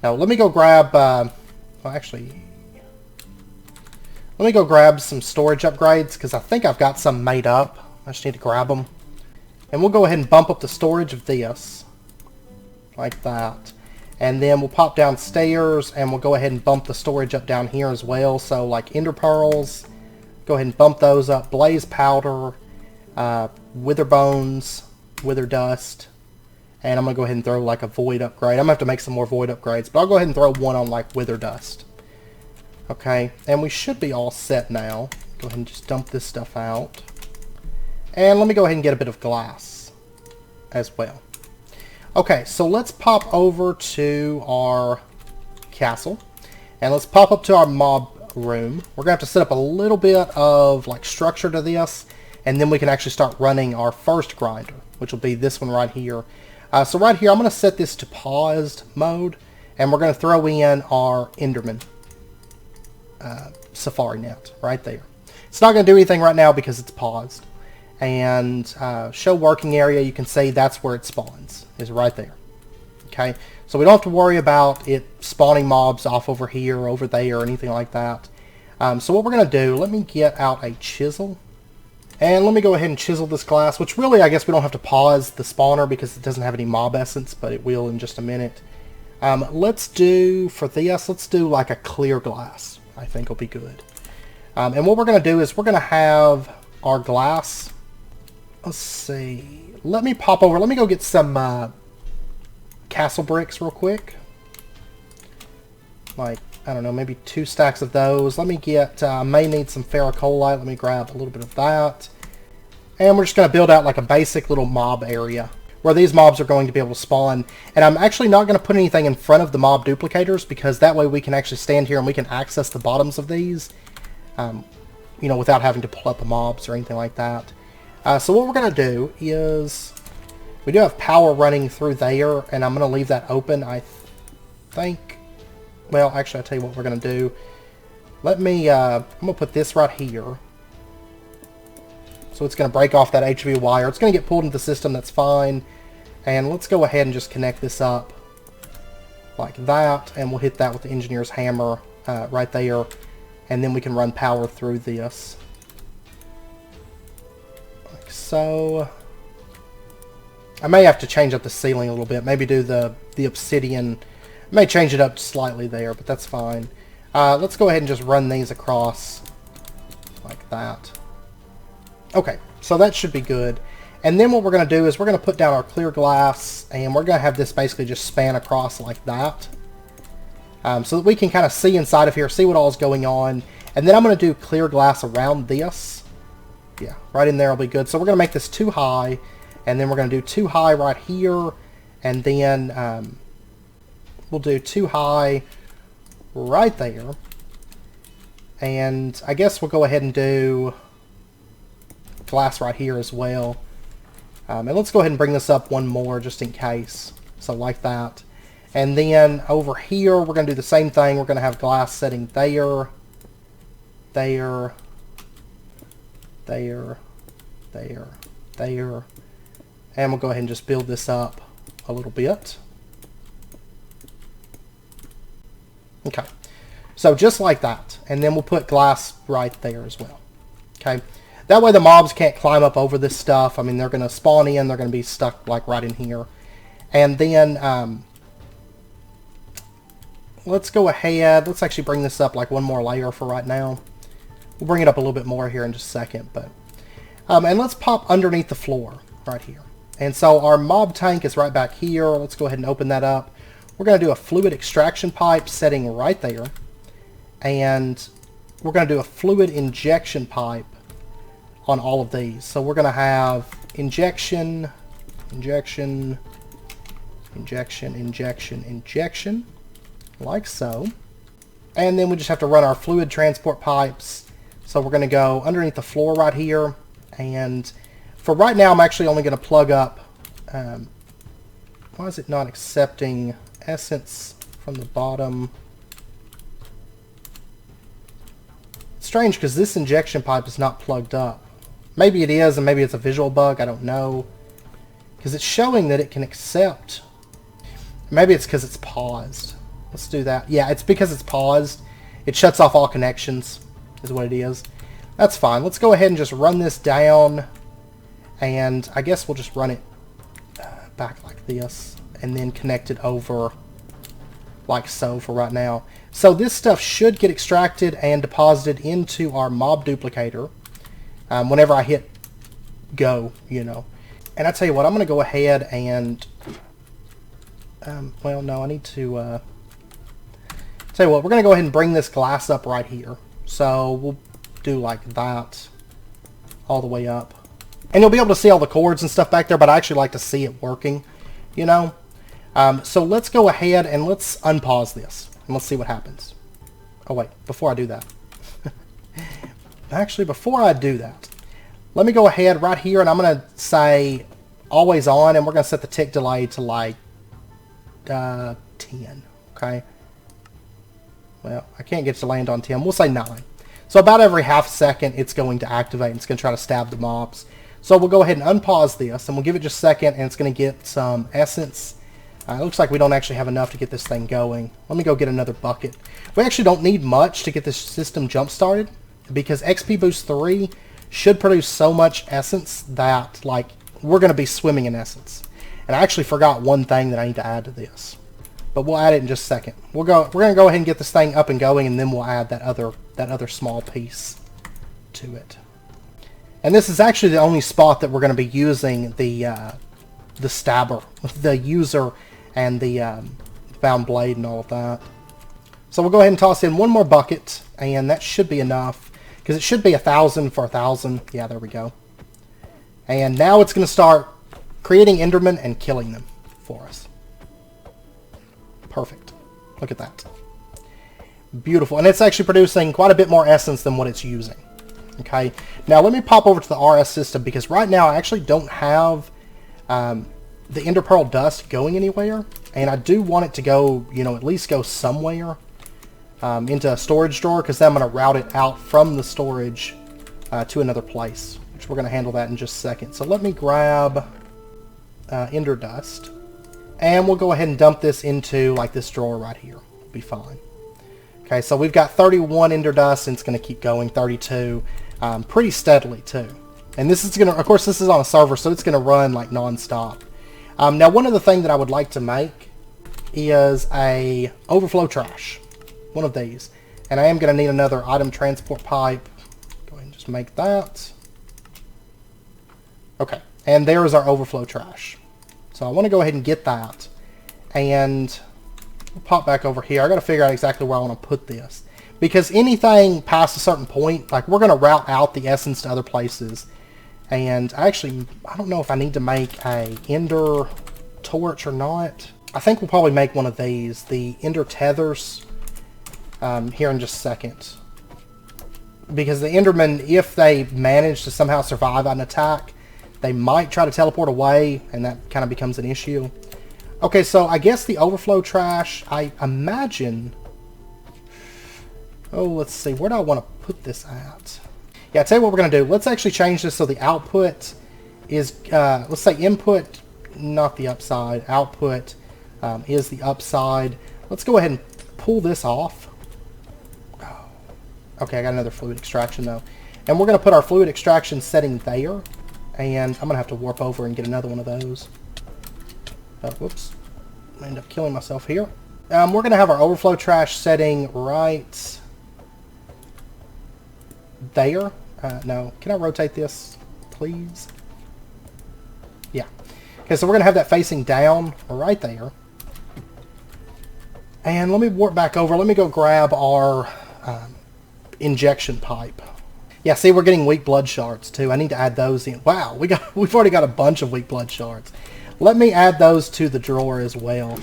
Now, let me go grab, well, actually, let me go grab some storage upgrades, because I think I've got some made up. I just need to grab them. And we'll go ahead and bump up the storage of this, like that. And then we'll pop downstairs, and we'll go ahead and bump the storage up down here as well. So, like Ender Pearls, go ahead and bump those up. Blaze Powder, Wither Bones, Wither Dust, and I'm going to go ahead and throw like a Void upgrade. I'm going to have to make some more Void upgrades, but I'll go ahead and throw one on like Wither Dust. Okay, and we should be all set now. Go ahead and just dump this stuff out. And let me go ahead and get a bit of glass as well. Okay, so let's pop over to our castle, and let's pop up to our mob room. We're going to have to set up a little bit of like structure to this, and then we can actually start running our first grinder, which will be this one right here. So right here, I'm going to set this to paused mode, and we're going to throw in our Enderman Safari Net right there. It's not going to do anything right now because it's paused. And show working area, you can see that's where it spawns, is right there. Okay, so we don't have to worry about it spawning mobs off over here, or over there, or anything like that. So what we're going to do, let me get out a chisel. And let me go ahead and chisel this glass, which really I guess we don't have to pause the spawner because it doesn't have any mob essence, but it will in just a minute. Let's do, for this, let's do like a clear glass. I think will be good. And what we're going to do is we're going to have our glass. Let's see. Let me pop over. Let me go get some castle bricks real quick. Like, I don't know, maybe 2 stacks of those. Let me get, may need some ferrocolite. Let me grab a little bit of that. And we're just going to build out like a basic little mob area where these mobs are going to be able to spawn. And I'm actually not going to put anything in front of the mob duplicators because that way we can actually stand here and we can access the bottoms of these, you know, without having to pull up the mobs or anything like that. So what we're going to do is we do have power running through there, and I'm going to leave that open. I think, well, actually, I'll tell you what we're going to do. Let me, I'm going to put this right here. So it's going to break off that HV wire. It's going to get pulled into the system, that's fine. And let's go ahead and just connect this up like that, and we'll hit that with the engineer's hammer right there. And then we can run power through this. Like so. I may have to change up the ceiling a little bit. Maybe do the obsidian. I may change it up slightly there, but that's fine. Let's go ahead and just run these across like that. Okay, so that should be good. And then what we're going to do is we're going to put down our clear glass, and we're going to have this basically just span across like that. So that we can kind of see inside of here, see what all is going on. And then I'm going to do clear glass around this. Yeah, right in there will be good. So we're going to make this 2 high, and then we're going to do 2 high right here, and then we'll do 2 high right there. And I guess we'll go ahead and do glass right here as well. And let's go ahead and bring this up one more just in case. So like that. And then over here we're going to do the same thing. We're going to have glass setting there, there, there, there, there. And we'll go ahead and just build this up a little bit. Okay. So just like that. And then we'll put glass right there as well. Okay. That way the mobs can't climb up over this stuff. I mean, they're going to spawn in. They're going to be stuck like right in here. And then let's go ahead. Let's actually bring this up like one more layer for right now. We'll bring it up a little bit more here in just a second. But and let's pop underneath the floor right here. And so our mob tank is right back here. Let's go ahead and open that up. We're going to do a fluid extraction pipe setting right there. And we're going to do a fluid injection pipe on all of these. So we're going to have injection, injection, injection, injection, injection, like so. And then we just have to run our fluid transport pipes. So we're going to go underneath the floor right here. And for right now, I'm actually only going to plug up, why is it not accepting essence from the bottom? It's strange because this injection pipe is not plugged up. Maybe it is, and maybe it's a visual bug, I don't know. Because it's showing that it can accept. Maybe it's because it's paused. Let's do that. Yeah, it's because it's paused. It shuts off all connections, is what it is. That's fine. Let's go ahead and just run this down. And I guess we'll just run it back like this. And then connect it over like so for right now. So this stuff should get extracted and deposited into our mob duplicator. Whenever I hit go, you know. And I tell you what, I'm going to go ahead and, well, no, I need to, tell you what, we're going to go ahead and bring this glass up right here. So we'll do like that all the way up. And you'll be able to see all the cords and stuff back there, but I actually like to see it working, you know. So let's go ahead and let's unpause this, and let's see what happens. Oh, wait, before I do that. Actually, before I do that, let me go ahead right here, and I'm going to say always on, and we're going to set the tick delay to like 10, okay? Well, I can't get it to land on 10. We'll say 9. So about every half second, it's going to activate, and it's going to try to stab the mobs. So we'll go ahead and unpause this, and we'll give it just a second, and it's going to get some essence. It looks like we don't actually have enough to get this thing going. Let me go get another bucket. We actually don't need much to get this system jump-started, because XP Boost 3 should produce so much essence that, like, we're going to be swimming in essence. And I actually forgot one thing that I need to add to this, but we'll add it in just a second. We're going to go ahead and get this thing up and going, and then we'll add that other small piece to it. And this is actually the only spot that we're going to be using the stabber, the user, and the found blade and all of that. So we'll go ahead and toss in one more bucket, and that should be enough, because it should be 1,000 for 1,000. Yeah, there we go. And now it's going to start creating Endermen and killing them for us. Perfect. Look at that. Beautiful. And it's actually producing quite a bit more essence than what it's using. Okay. Now let me pop over to the RS system, because right now I actually don't have the Ender Pearl dust going anywhere. And I do want it to go, you know, at least go somewhere into a storage drawer, because then I'm going to route it out from the storage to another place, which we're going to handle that in just a second. So let me grab Ender dust, and we'll go ahead and dump this into like this drawer right here. It'll be fine. Okay, so we've got 31 Ender dust, and it's going to keep going, 32, pretty steadily too. And this is going to, of course, this is on a server, so it's going to run like non-stop. Now, one of the things that I would like to make is a overflow trash. One of these. And I am going to need another item transport pipe. Go ahead and just make that. Okay. And there is our overflow trash. So I want to go ahead and get that. And we'll pop back over here. I got to figure out exactly where I want to put this. Because anything past a certain point, like, we're going to route out the essence to other places. And actually, I don't know if I need to make a Ender torch or not. I think we'll probably make one of these. The Ender tethers. Here in just a second. Because the Endermen, if they manage to somehow survive an attack, they might try to teleport away, and that kind of becomes an issue. Okay, so I guess the overflow trash, I imagine... Oh, let's see. Where do I want to put this at? Yeah, I'll tell you what we're going to do. Let's actually change this so the output is... let's say input, not the upside. Output is the upside. Let's go ahead and pull this off. Okay, I got another fluid extraction though. And we're going to put our fluid extraction setting there. And I'm going to have to warp over and get another one of those. Oh, whoops. I end up killing myself here. We're going to have our overflow trash setting right there. No, can I rotate this, please? Yeah. Okay, so we're going to have that facing down right there. And let me warp back over. Let me go grab our... injection pipe. Yeah, see, we're getting weak blood shards too. I need to add those in. Wow, we've already got a bunch of weak blood shards. Let me add those to the drawer as well.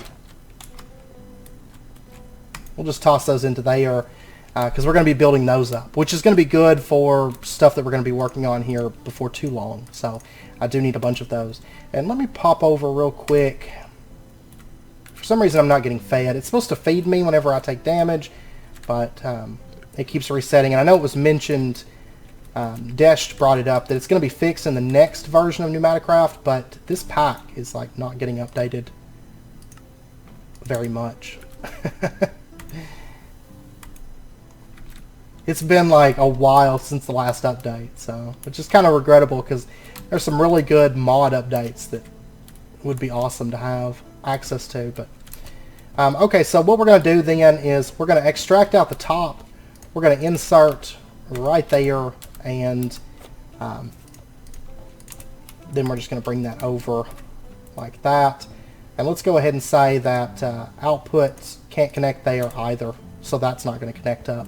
We'll just toss those into there because we're going to be building those up, which is going to be good for stuff that we're going to be working on here before too long. So I do need a bunch of those. And let me pop over real quick. For some reason, I'm not getting fed. It's supposed to feed me whenever I take damage, but it keeps resetting. And I know it was mentioned, Desh brought it up, that it's going to be fixed in the next version of Pneumaticraft, but this pack is like not getting updated very much. It's been like a while since the last update, so which is kind of regrettable because there's some really good mod updates that would be awesome to have access to. But okay, so what we're going to do then is we're going to extract out the top. We're going to insert right there, and then we're just going to bring that over like that. And let's go ahead and say that output can't connect there either, so that's not going to connect up.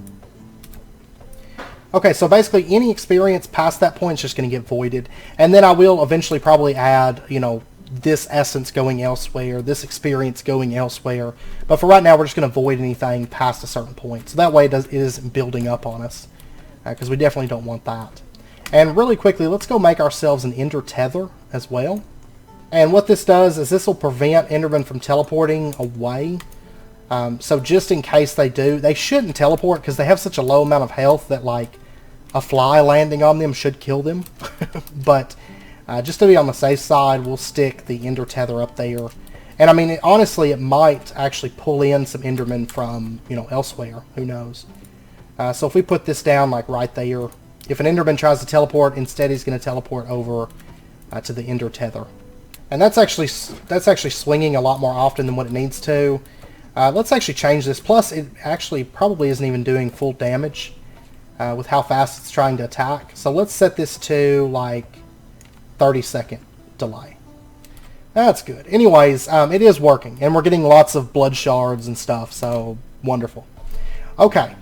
Okay, so basically any experience past that point is just going to get voided. And then I will eventually probably add, you know, this essence going elsewhere, this experience going elsewhere. But for right now, we're just going to void anything past a certain point. So that way it isn't building up on us, because we definitely don't want that. And really quickly, let's go make ourselves an Ender Tether as well. And what this does is this will prevent Endermen from teleporting away. So just in case they do, they shouldn't teleport because they have such a low amount of health that like a fly landing on them should kill them. But just to be on the safe side, we'll stick the Ender Tether up there. And I mean, honestly, it might actually pull in some Endermen from, you know, elsewhere. Who knows? So if we put this down like right there, if an Enderman tries to teleport, instead he's going to teleport over to the Ender tether. And that's actually swinging a lot more often than what it needs to. Let's actually change this. Plus, it actually probably isn't even doing full damage with how fast it's trying to attack. So let's set this to like 30-second delay. That's good. Anyways, it is working, and we're getting lots of blood shards and stuff, so wonderful. Okay,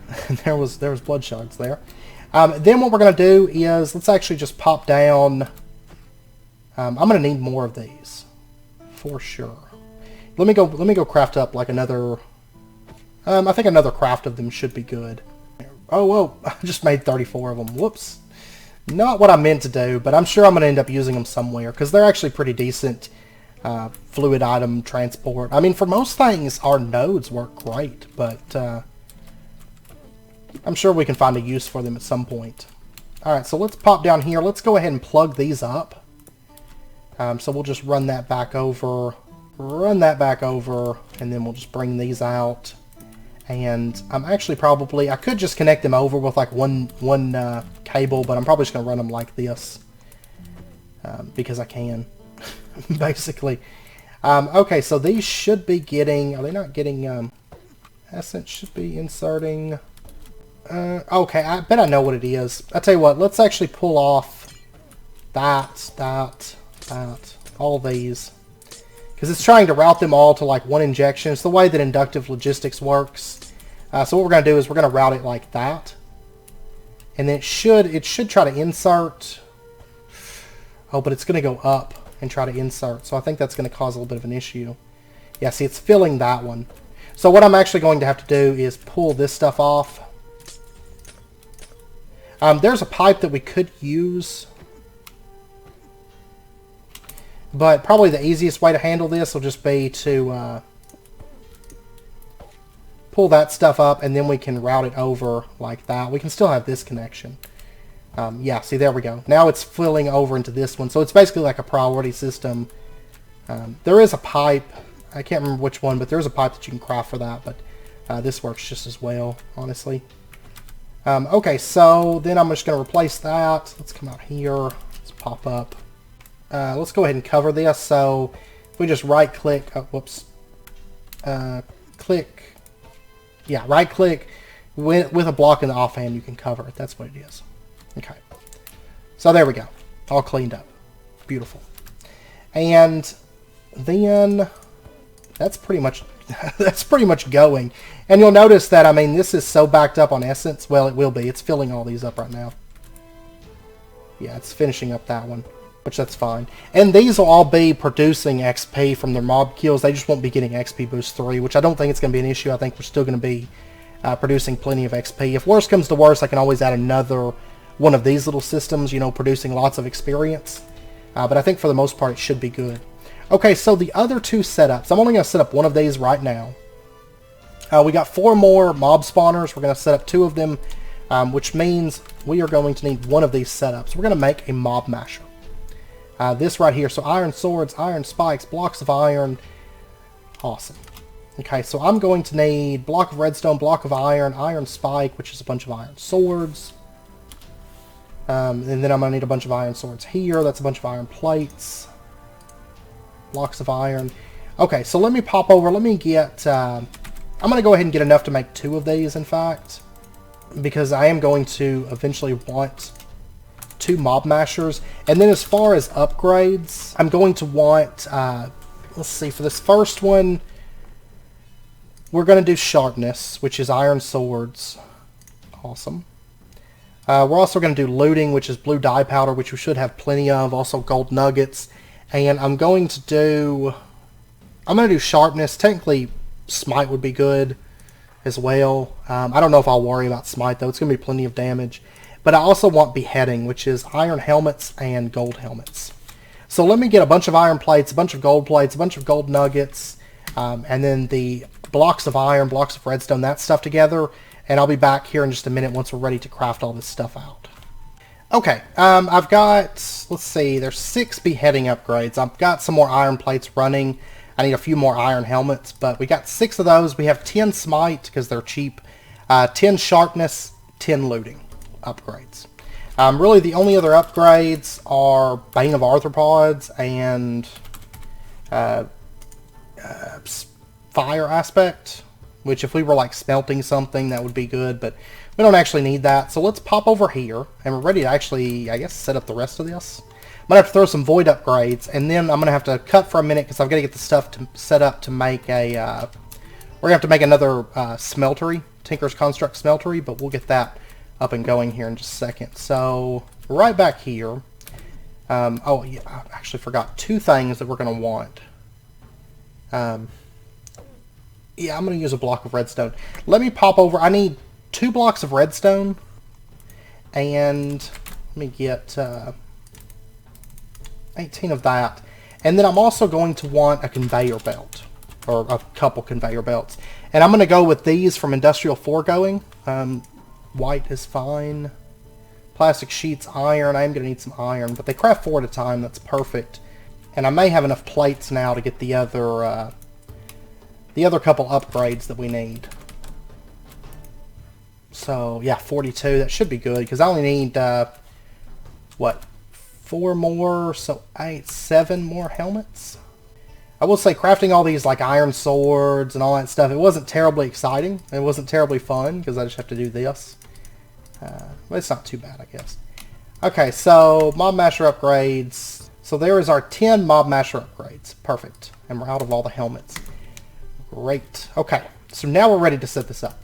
there was blood shards there. Then what we're going to do is, let's actually just pop down. I'm going to need more of these, for sure. Let me go craft up like another. I think another craft of them should be good. Oh, whoa! I just made 34 of them. Whoops. Not what I meant to do, but I'm sure I'm going to end up using them somewhere because they're actually pretty decent. Fluid item transport. I mean, for most things, our nodes work great, but I'm sure we can find a use for them at some point. Alright, so let's pop down here. Let's go ahead and plug these up. So we'll just run that back over, and then we'll just bring these out. And I'm actually probably, I could just connect them over with like one cable, but I'm probably just going to run them like this because I can. Basically. Okay, so these should be getting, are they not getting, Essence should be inserting, okay, I bet I know what it is. I'll tell you what, let's actually pull off that, all these, because it's trying to route them all to like one injection. It's the way that inductive logistics works. So what we're going to do is we're going to route it like that, and then it should try to insert, oh, but it's going to go up and try to insert. So I think that's going to cause a little bit of an issue. Yeah, see, it's filling that one. So what I'm actually going to have to do is pull this stuff off. There's a pipe that we could use, but probably the easiest way to handle this will just be to pull that stuff up, and then we can route it over like that. We can still have this connection. Yeah, see, there we go. Now it's filling over into this one. So it's basically like a priority system. There is a pipe. I can't remember which one, but there's a pipe that you can craft for that. But this works just as well, honestly. Okay, so then I'm just going to replace that. Let's come out here. Let's pop up. Let's go ahead and cover this. So if we just right-click. Oh, whoops. Click. Yeah, right-click. With a block in the offhand, you can cover it. That's what it is. Okay, so there we go, all cleaned up, beautiful. And then that's pretty much going. And you'll notice that, I mean, this is so backed up on Essence. Well, it will be. It's filling all these up right now. Yeah, it's finishing up that one, which that's fine. And these will all be producing XP from their mob kills. They just won't be getting XP boost 3, which I don't think it's going to be an issue. I think we're still going to be producing plenty of XP. If worse comes to worse, I can always add another one of these little systems, you know, producing lots of experience. But I think for the most part it should be good. Okay, so the other two setups, I'm only going to set up one of these right now. We got 4 more mob spawners. We're going to set up 2 of them, which means we are going to need one of these setups. We're going to make a mob masher. This right here, so iron swords, iron spikes, blocks of iron. Awesome. Okay, so I'm going to need block of redstone, block of iron, iron spike, which is a bunch of iron swords. And then I'm going to need a bunch of iron swords here. That's a bunch of iron plates. Blocks of iron. Okay, so let me pop over. Let me get... I'm going to go ahead and get enough to make 2 of these, in fact. Because I am going to eventually want 2 mob mashers. And then as far as upgrades, I'm going to want... let's see, for this first one, we're going to do sharpness, which is iron swords. Awesome. We're also going to do looting, which is blue dye powder, which we should have plenty of. Also gold nuggets. And I'm going to do sharpness. Technically, smite would be good as well. I don't know if I'll worry about smite, though. It's going to be plenty of damage. But I also want beheading, which is iron helmets and gold helmets. So let me get a bunch of iron plates, a bunch of gold plates, a bunch of gold nuggets, and then the blocks of iron, blocks of redstone, that stuff together. And I'll be back here in just a minute once we're ready to craft all this stuff out. Okay, I've got, let's see, there's 6 beheading upgrades. I've got some more iron plates running. I need a few more iron helmets, but we got 6 of those. We have 10 smite, because they're cheap, 10 sharpness, 10 looting upgrades. Really, the only other upgrades are Bane of Arthropods and Fire Aspect, which if we were like smelting something, that would be good, but we don't actually need that. So let's pop over here, and we're ready to actually, I guess, set up the rest of this. I'm going to have to throw some void upgrades, and then I'm going to have to cut for a minute because I've got to get the stuff set up to make a... we're going to have to make another Smeltery, Tinker's Construct Smeltery, but we'll get that up and going here in just a second. So, right back here. Oh, yeah, I actually forgot 2 things that we're going to want. Yeah, I'm going to use a block of redstone. Let me pop over. I need 2 blocks of redstone, and let me get 18 of that. And then I'm also going to want a conveyor belt, or a couple conveyor belts. And I'm going to go with these from Industrial Foregoing. White is fine. Plastic sheets, iron. I am going to need some iron, but they craft 4 at a time. That's perfect. And I may have enough plates now to get the other couple upgrades that we need. So, yeah, 42. That should be good, because I only need, what, 4 more, so 7 more helmets? I will say, crafting all these, like, iron swords and all that stuff, it wasn't terribly exciting. It wasn't terribly fun, because I just have to do this. But it's not too bad, I guess. Okay, so, Mob Masher upgrades. So there is our 10 Mob Masher upgrades. Perfect. And we're out of all the helmets. Great. Okay, so now we're ready to set this up.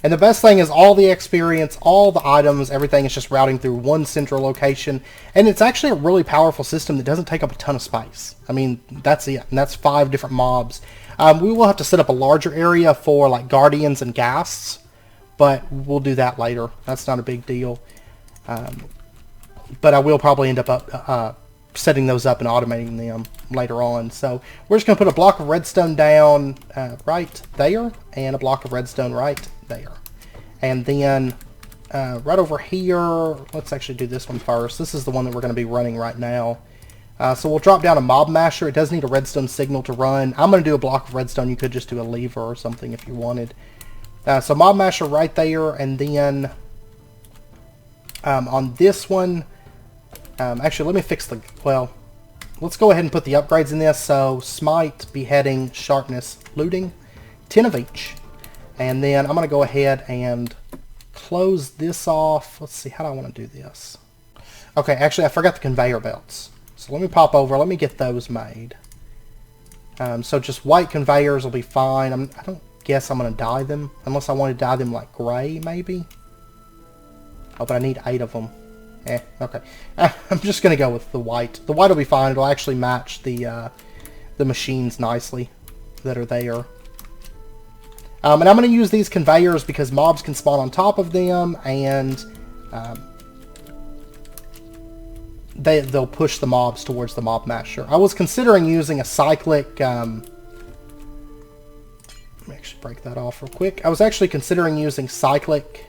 And the best thing is all the experience, all the items, everything is just routing through one central location. And it's actually a really powerful system that doesn't take up a ton of space. I mean, that's it. And that's 5 different mobs. We will have to set up a larger area for like guardians and ghasts, but we'll do that later. That's not a big deal. But I will probably end up setting those up and automating them later on. So we're just going to put a block of redstone down right there, and a block of redstone right there. And then right over here, let's actually do this one first. This is the one that we're going to be running right now. So we'll drop down a Mob Masher. It does need a redstone signal to run. I'm going to do a block of redstone. You could just do a lever or something if you wanted. So Mob Masher right there, and then on this one, actually, let me fix the... Well, let's go ahead and put the upgrades in this. So, Smite, Beheading, Sharpness, Looting. 10 of each. And then I'm going to go ahead and close this off. Let's see, how do I want to do this? Okay, actually, I forgot the conveyor belts. So let me pop over. Let me get those made. So just white conveyors will be fine. I don't guess I'm going to dye them. Unless I want to dye them like gray, maybe. Oh, but I need 8 of them. Okay. I'm just going to go with the white. The white will be fine. It'll actually match the machines nicely that are there. And I'm going to use these conveyors because mobs can spawn on top of them, and they'll push the mobs towards the Mob Masher. I was considering using a cyclic... let me actually break that off real quick. I was actually considering using cyclic...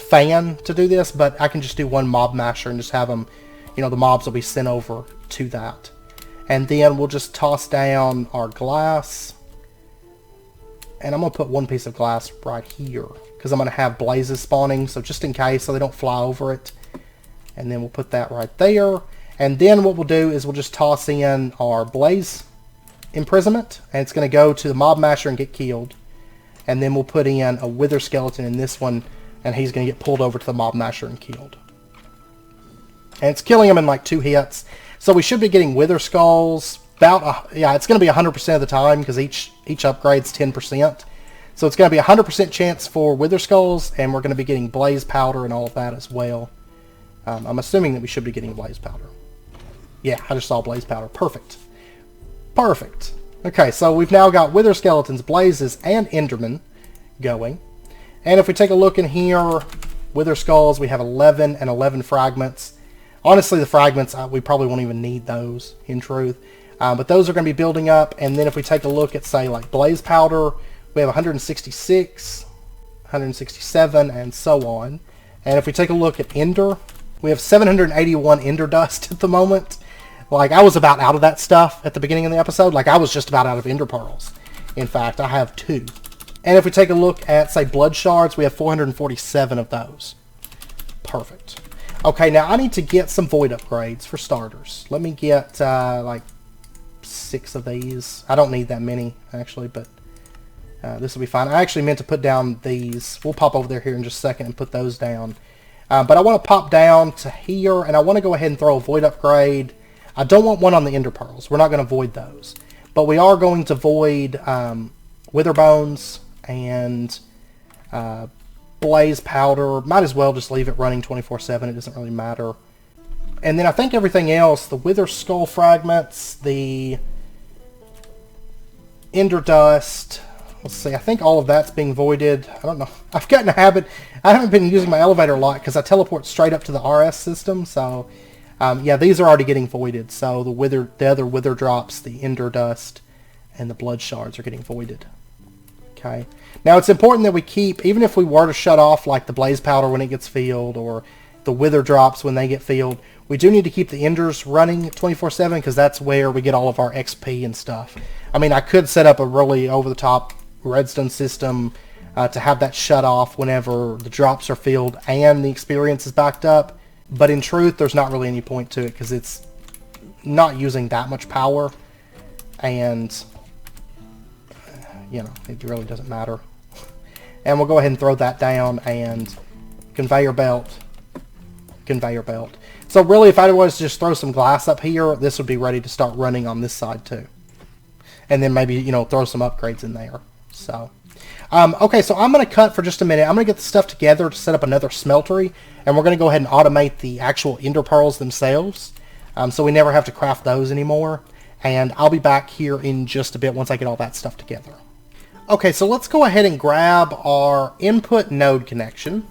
fan to do this, but I can just do one Mob Masher and just have them, you know, the mobs will be sent over to that. And then we'll just toss down our glass. And I'm going to put 1 piece of glass right here, because I'm going to have blazes spawning, so just in case, so they don't fly over it. And then we'll put that right there. And then what we'll do is we'll just toss in our blaze imprisonment, and it's going to go to the Mob Masher and get killed. And then we'll put in a wither skeleton in this one, and he's going to get pulled over to the Mob Masher and killed. And it's killing him in like 2 hits. So we should be getting wither skulls about, yeah, it's going to be 100% of the time, because each upgrade's 10%. So it's going to be 100% chance for wither skulls, and we're going to be getting blaze powder and all of that as well. I'm assuming that we should be getting blaze powder. Yeah, I just saw blaze powder. Perfect. Perfect. Okay, so we've now got wither skeletons, blazes, and endermen going. And if we take a look in here, wither skulls, we have 11 and 11 fragments. Honestly, the fragments, we probably won't even need those, in truth. But those are going to be building up. And then if we take a look at, say, like blaze powder, we have 166, 167, and so on. And if we take a look at ender, we have 781 ender dust at the moment. Like, I was about out of that stuff at the beginning of the episode. Like, I was just about out of ender pearls. In fact, I have 2. And if we take a look at, say, blood shards, we have 447 of those. Perfect. Okay, now I need to get some void upgrades for starters. Let me get like 6 of these. I don't need that many actually, but this will be fine. I actually meant to put down these. We'll pop over there here in just a second and put those down. But I want to pop down to here, and I want to go ahead and throw a void upgrade. I don't want one on the ender pearls. We're not going to void those. But we are going to void wither bones and blaze powder. Might as well just leave it running 24/7. It doesn't really matter. And then I think everything else, the wither skull fragments, the ender dust. Let's see, I think all of that's being voided. I don't know. I've gotten a habit. I haven't been using my elevator a lot because I teleport straight up to the RS system. So, yeah, these are already getting voided. So the other wither drops, the ender dust, and the blood shards are getting voided. Okay. Now it's important that we keep, even if we were to shut off like the blaze powder when it gets filled, or the wither drops when they get filled, we do need to keep the enders running 24/7 because that's where we get all of our XP and stuff. I mean, I could set up a really over-the-top redstone system to have that shut off whenever the drops are filled and the experience is backed up, but in truth there's not really any point to it because it's not using that much power, and you know, it really doesn't matter. And we'll go ahead and throw that down, and conveyor belt. So really, if I was to just throw some glass up here, this would be ready to start running on this side too, and then maybe, you know, throw some upgrades in there. So, okay, so I'm going to cut for just a minute. I'm going to get the stuff together to set up another smeltery, and we're going to go ahead and automate the actual ender pearls themselves, so we never have to craft those anymore. And I'll be back here in just a bit once I get all that stuff together. Okay, so let's go ahead and grab our input node connection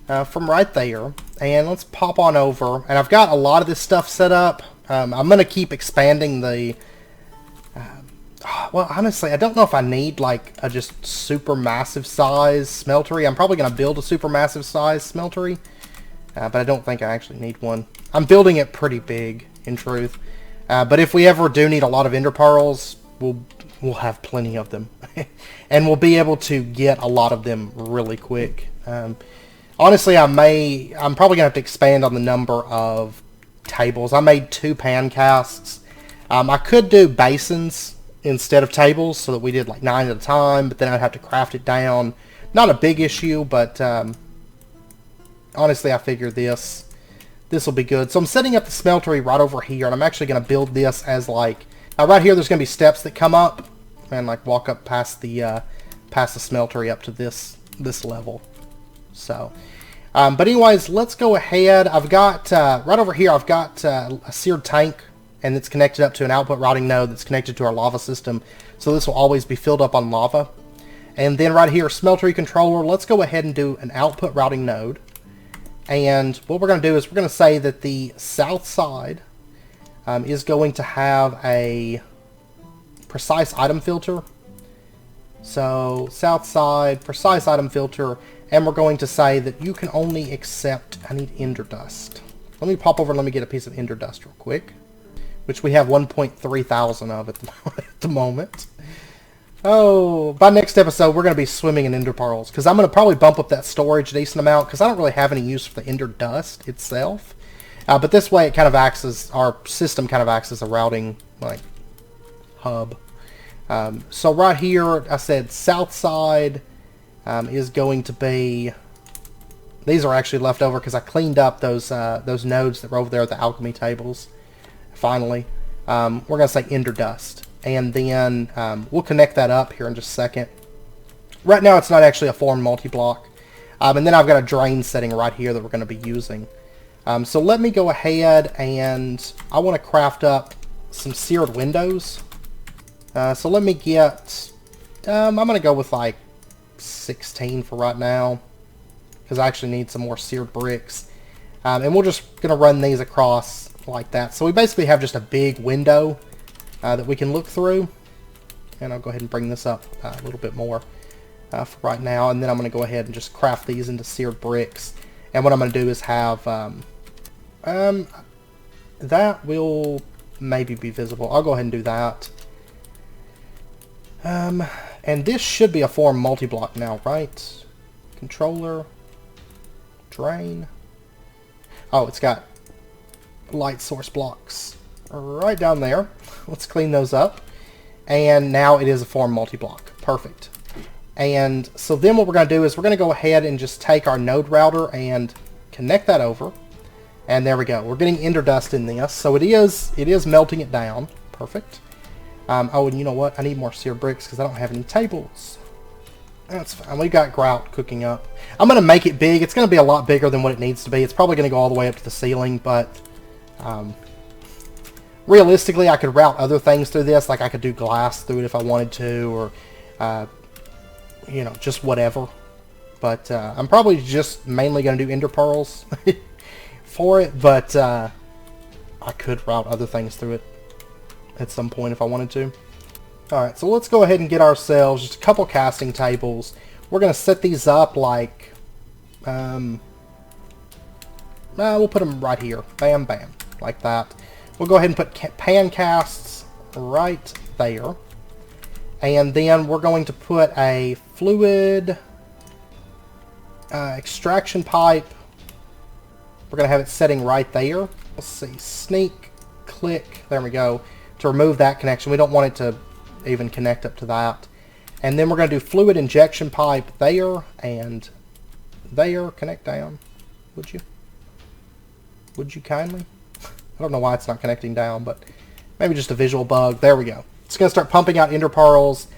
from right there, and let's pop on over. And I've got a lot of this stuff set up. I'm going to keep expanding the well, honestly, I don't know if I need like a just super massive size smeltery. I'm probably going to build a super massive size smeltery, but I don't think I actually need one. I'm building it pretty big, in truth. But if we ever do need a lot of ender pearls, we'll have plenty of them, and we'll be able to get a lot of them really quick. Honestly, I'm probably gonna have to expand on the number of tables. I made 2 pan casks. I could do basins instead of tables, so that we did like 9 at a time, but then I'd have to craft it down. Not a big issue, but honestly, I figure this will be good. So I'm setting up the smeltery right over here, and I'm actually going to build this as like, right here there's going to be steps that come up and like walk up past the smeltery up to this level. So, but anyways, let's go ahead. I've got, right over here, I've got a seared tank, and it's connected up to an output routing node that's connected to our lava system. So this will always be filled up on lava. And then right here, smeltery controller, let's go ahead and do an output routing node. And what we're going to do is we're going to say that the south side is going to have a precise item filter. So south side, precise item filter, and we're going to say that you can only accept, I need ender dust. Let me pop over and let me get a piece of ender dust real quick, which we have 1.3 thousand of at the moment. Oh, by next episode, we're going to be swimming in ender pearls, because I'm going to probably bump up that storage a decent amount, because I don't really have any use for the ender dust itself. But this way, it kind of acts as, our system kind of acts as a routing, like, hub. So right here, I said south side is going to be, these are actually left over because I cleaned up those nodes that were over there at the alchemy tables. Finally, we're going to say ender dust. And then we'll connect that up here in just a second. Right now it's not actually a form multi-block. And then I've got a drain setting right here that we're going to be using. So let me go ahead, and I want to craft up some seared windows. So let me get, I'm going to go with like 16 for right now, because I actually need some more seared bricks. And we're just going to run these across like that. So we basically have just a big window that we can look through. And I'll go ahead and bring this up a little bit more for right now. And then I'm going to go ahead and just craft these into seared bricks. And what I'm going to do is have, that will maybe be visible. I'll go ahead and do that. And this should be a form multi-block now, right? Controller. drain. Oh, it's got light source blocks right down there. Let's clean those up. And now it is a form multi-block. Perfect. And so then what we're going to do is we're going to go ahead and just take our node router and connect that over. And there we go. We're getting ender dust in this. So it is melting it down. Perfect. Oh, and you know what? I need more seared bricks because I don't have any tables. That's fine. We got grout cooking up. I'm going to make it big. It's going to be a lot bigger than what it needs to be. It's probably going to go all the way up to the ceiling, but realistically, I could route other things through this. Like I could do glass through it if I wanted to, or you know, just whatever. But I'm probably just mainly going to do ender pearls for it, but I could route other things through it at some point if I wanted to. Alright, so let's go ahead and get ourselves just a couple casting tables. We're going to set these up like, we'll put them right here. Bam, bam, like that. We'll go ahead and put pan casts right there. And then we're going to put a fluid extraction pipe. We're going to have it setting right there. Let's see, sneak, click, there we go. To remove that connection, we don't want it to even connect up to that. And then we're going to do fluid injection pipe there and there. Connect down, would you? Would you kindly? I don't know why it's not connecting down, but maybe just a visual bug. There we go. It's going to start pumping out ender pearls,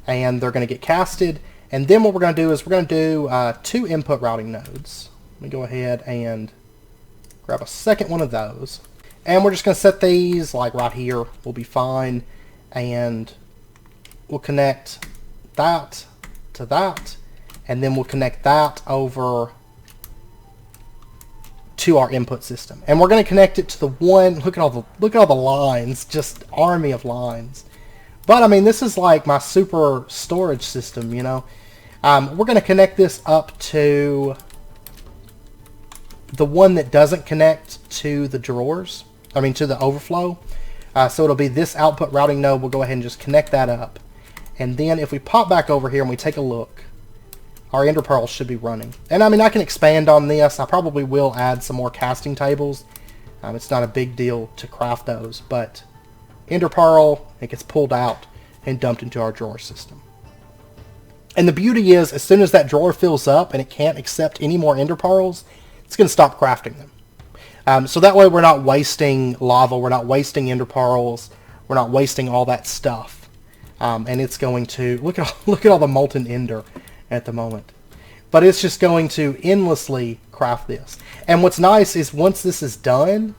and they're going to get casted. And then what we're going to do is we're going to do 2 input routing nodes. Let me go ahead and grab a second one of those. And we're just going to set these like right here. We'll be fine. And we'll connect that to that. And then we'll connect that over to our input system. And we're going to connect it to the one. Look at all the lines. Just army of lines. But I mean, this is like my super storage system, you know. We're going to connect this up to the one that doesn't connect to the drawers. I mean, to the overflow. So it'll be this output routing node. We'll go ahead and just connect that up. And then if we pop back over here and we take a look, our ender pearls should be running. And I mean, I can expand on this. I probably will add some more casting tables. It's not a big deal to craft those, but ender pearl, it gets pulled out and dumped into our drawer system. And the beauty is, as soon as that drawer fills up and it can't accept any more ender pearls, it's going to stop crafting them. So that way we're not wasting lava, we're not wasting ender pearls, we're not wasting all that stuff. And it's going to, look at all the molten ender at the moment. But it's just going to endlessly craft this. And what's nice is once this is done,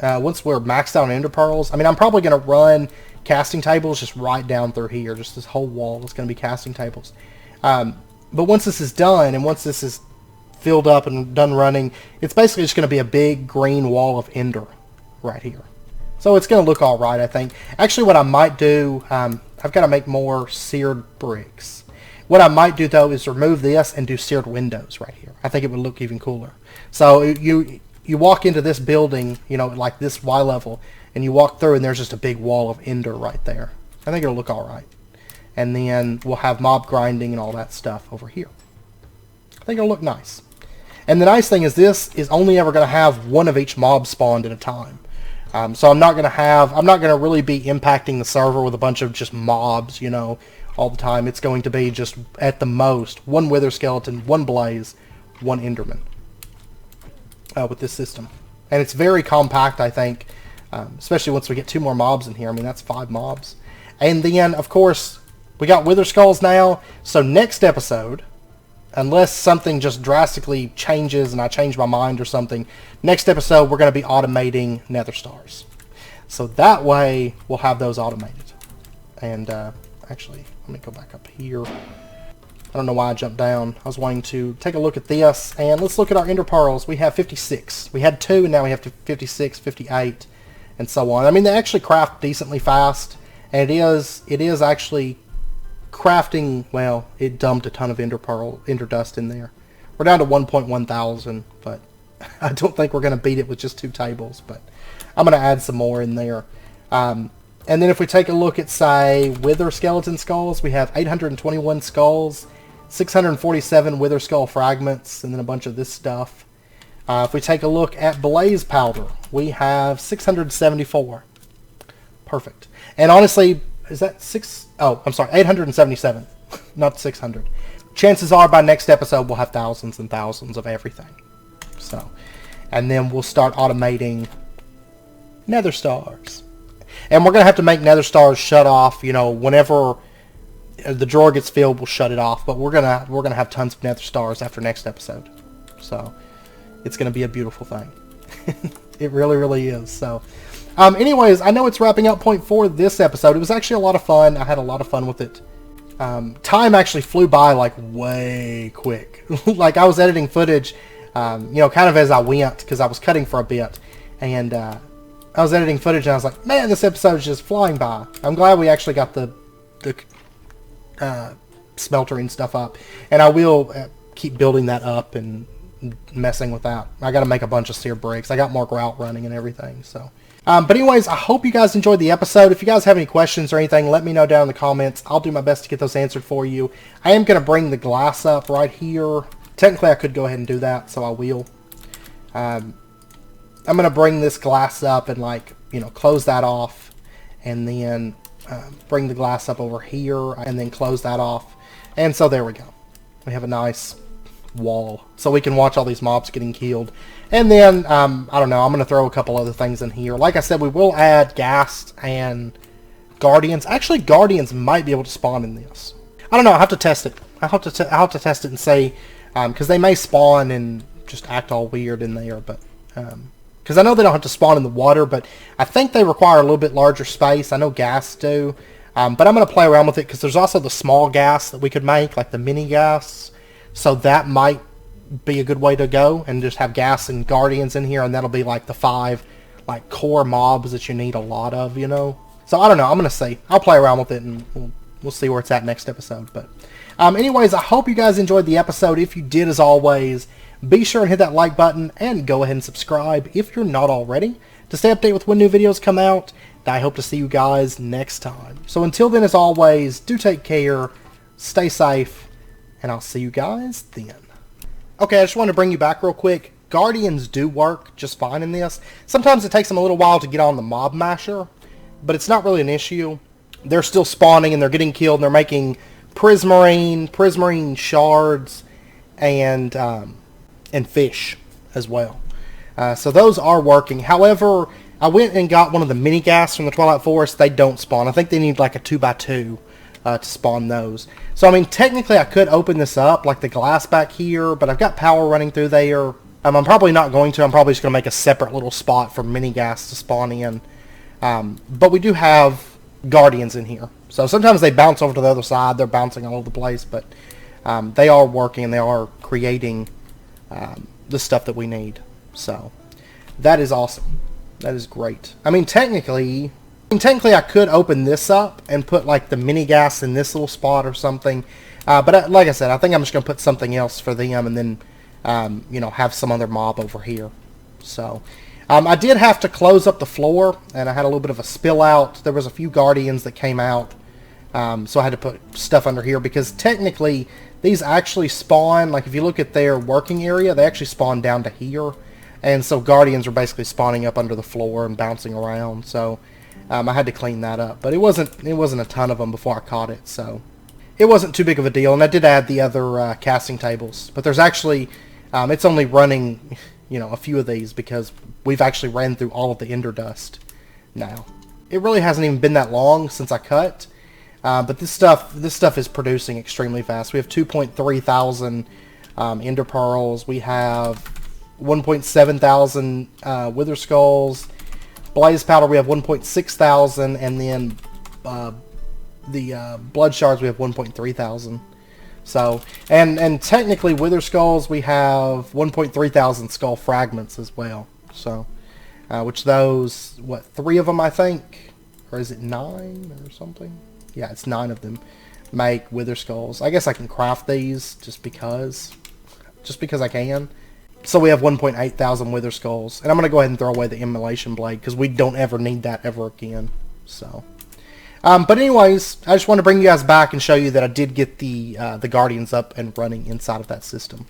once we're maxed out on ender pearls, I mean, I'm probably going to run casting tables just right down through here. Just this whole wall is going to be casting tables. But once this is done, and once this is filled up and done running, it's basically just going to be a big green wall of ender right here. So it's going to look all right, I think. Actually, what I might do, I've got to make more seared bricks. What I might do, though, is remove this and do seared windows right here. I think it would look even cooler. So you walk into this building, you know, like this Y level, and you walk through and there's just a big wall of ender right there. I think it'll look all right. And then we'll have mob grinding and all that stuff over here. I think it'll look nice. And the nice thing is this is only ever going to have one of each mob spawned at a time. So I'm not going to really be impacting the server with a bunch of just mobs, you know, all the time. It's going to be just at the most one wither skeleton, one blaze, one enderman with this system. And it's very compact, I think, especially once we get 2 more mobs in here. I mean, that's 5 mobs. And then, of course, we got wither skulls now. So next episode, unless something just drastically changes and I change my mind or something, next episode we're going to be automating nether stars. So that way we'll have those automated. And actually, let me go back up here. I don't know why I jumped down. I was wanting to take a look at this, and let's look at our ender pearls. We have 56. We had 2, and now we have 56, 58, and so on. I mean, they actually craft decently fast, and it is actually crafting, well, it dumped a ton of ender dust in there. We're down to 1.1 thousand, but I don't think we're going to beat it with just 2 tables, but I'm going to add some more in there. And then if we take a look at, say, wither skeleton skulls, we have 821 skulls, 647 wither skull fragments, and then a bunch of this stuff. If we take a look at blaze powder, we have 674. Perfect. And honestly, is that oh, I'm sorry, 877, not 600. Chances are by next episode we'll have thousands and thousands of everything. So, and then we'll start automating nether stars. And we're going to have to make nether stars shut off, you know, whenever the drawer gets filled, we'll shut it off. But we're gonna have tons of nether stars after next episode. So, it's going to be a beautiful thing. It really, really is. So, anyways, I know it's wrapping up point for this episode. It was actually a lot of fun. I had a lot of fun with it. Time actually flew by like way quick. Like I was editing footage, you know, kind of as I went because I was cutting for a bit, and I was editing footage and I was like, man, this episode's just flying by. I'm glad we actually got the smeltery and stuff up, and I will keep building that up and messing with that. I got to make a bunch of sear bricks. I got more grout running and everything. So, but anyways, I hope you guys enjoyed the episode. If you guys have any questions or anything, let me know down in the comments. I'll do my best to get those answered for you. I am going to bring the glass up right here. Technically, I could go ahead and do that, so I will. I'm going to bring this glass up and, like, you know, close that off, and then bring the glass up over here, and then close that off. And so there we go. We have a nice wall, so we can watch all these mobs getting killed. And then, I don't know, I'm going to throw a couple other things in here. Like I said, we will add ghast and guardians. Actually, guardians might be able to spawn in this. I don't know, I'll have to test it. I'll have to test it and say, because they may spawn and just act all weird in there, but, because I know they don't have to spawn in the water, but I think they require a little bit larger space. I know ghast do, but I'm going to play around with it, because there's also the small ghast that we could make, like the mini ghasts, so that might be a good way to go, and just have ghast and guardians in here, and that'll be like the 5 like core mobs that you need a lot of, you know. So I don't know, I'm gonna see. I'll play around with it, and we'll see where it's at next episode. But anyways, I hope you guys enjoyed the episode. If you did, as always, be sure and hit that like button and go ahead and subscribe if you're not already to stay updated with when new videos come out. And I hope to see you guys next time. So until then, as always, do take care, stay safe, and I'll see you guys then. Okay, I just want to bring you back real quick. Guardians do work just fine in this. Sometimes it takes them a little while to get on the mob masher, but it's not really an issue. They're still spawning and they're getting killed, and they're making prismarine shards, and fish as well. So those are working. However, I went and got one of the mini ghasts from the Twilight Forest. They don't spawn. I think they need like a 2x2 to spawn those. So, I mean, technically I could open this up, like the glass back here, but I've got power running through there. I'm probably not going to. I'm probably just going to make a separate little spot for mini ghasts to spawn in. But we do have guardians in here. So sometimes they bounce over to the other side. They're bouncing all over the place, but they are working, and they are creating the stuff that we need. So that is awesome. That is great. I mean, technically I could open this up and put like the mini ghast in this little spot or something. But like I said, I think I'm just going to put something else for them, and then, you know, have some other mob over here. So, I did have to close up the floor, and I had a little bit of a spill out. There was a few guardians that came out, so I had to put stuff under here, because technically these actually spawn, like if you look at their working area, they actually spawn down to here. And so guardians are basically spawning up under the floor and bouncing around. So I had to clean that up, but it wasn't a ton of them before I caught it, so it wasn't too big of a deal. And I did add the other casting tables, but there's actually it's only running, you know, a few of these, because we've actually ran through all of the ender dust now. It really hasn't even been that long since I cut, but this stuff is producing extremely fast. We have 2.3 thousand ender pearls. We have 1.7 thousand wither skulls. Blaze powder, we have 1.6 thousand, and then the blood shards, we have 1.3 thousand. So, and technically wither skulls, we have 1.3 thousand skull fragments as well. So, which those, what, 3 of them I think, or is it 9 or something? Yeah, it's 9 of them make wither skulls. I guess I can craft these just because I can. So we have 1.8 thousand wither skulls, and I'm gonna go ahead and throw away the immolation blade, because we don't ever need that ever again. So, but anyways, I just want to bring you guys back and show you that I did get the guardians up and running inside of that system.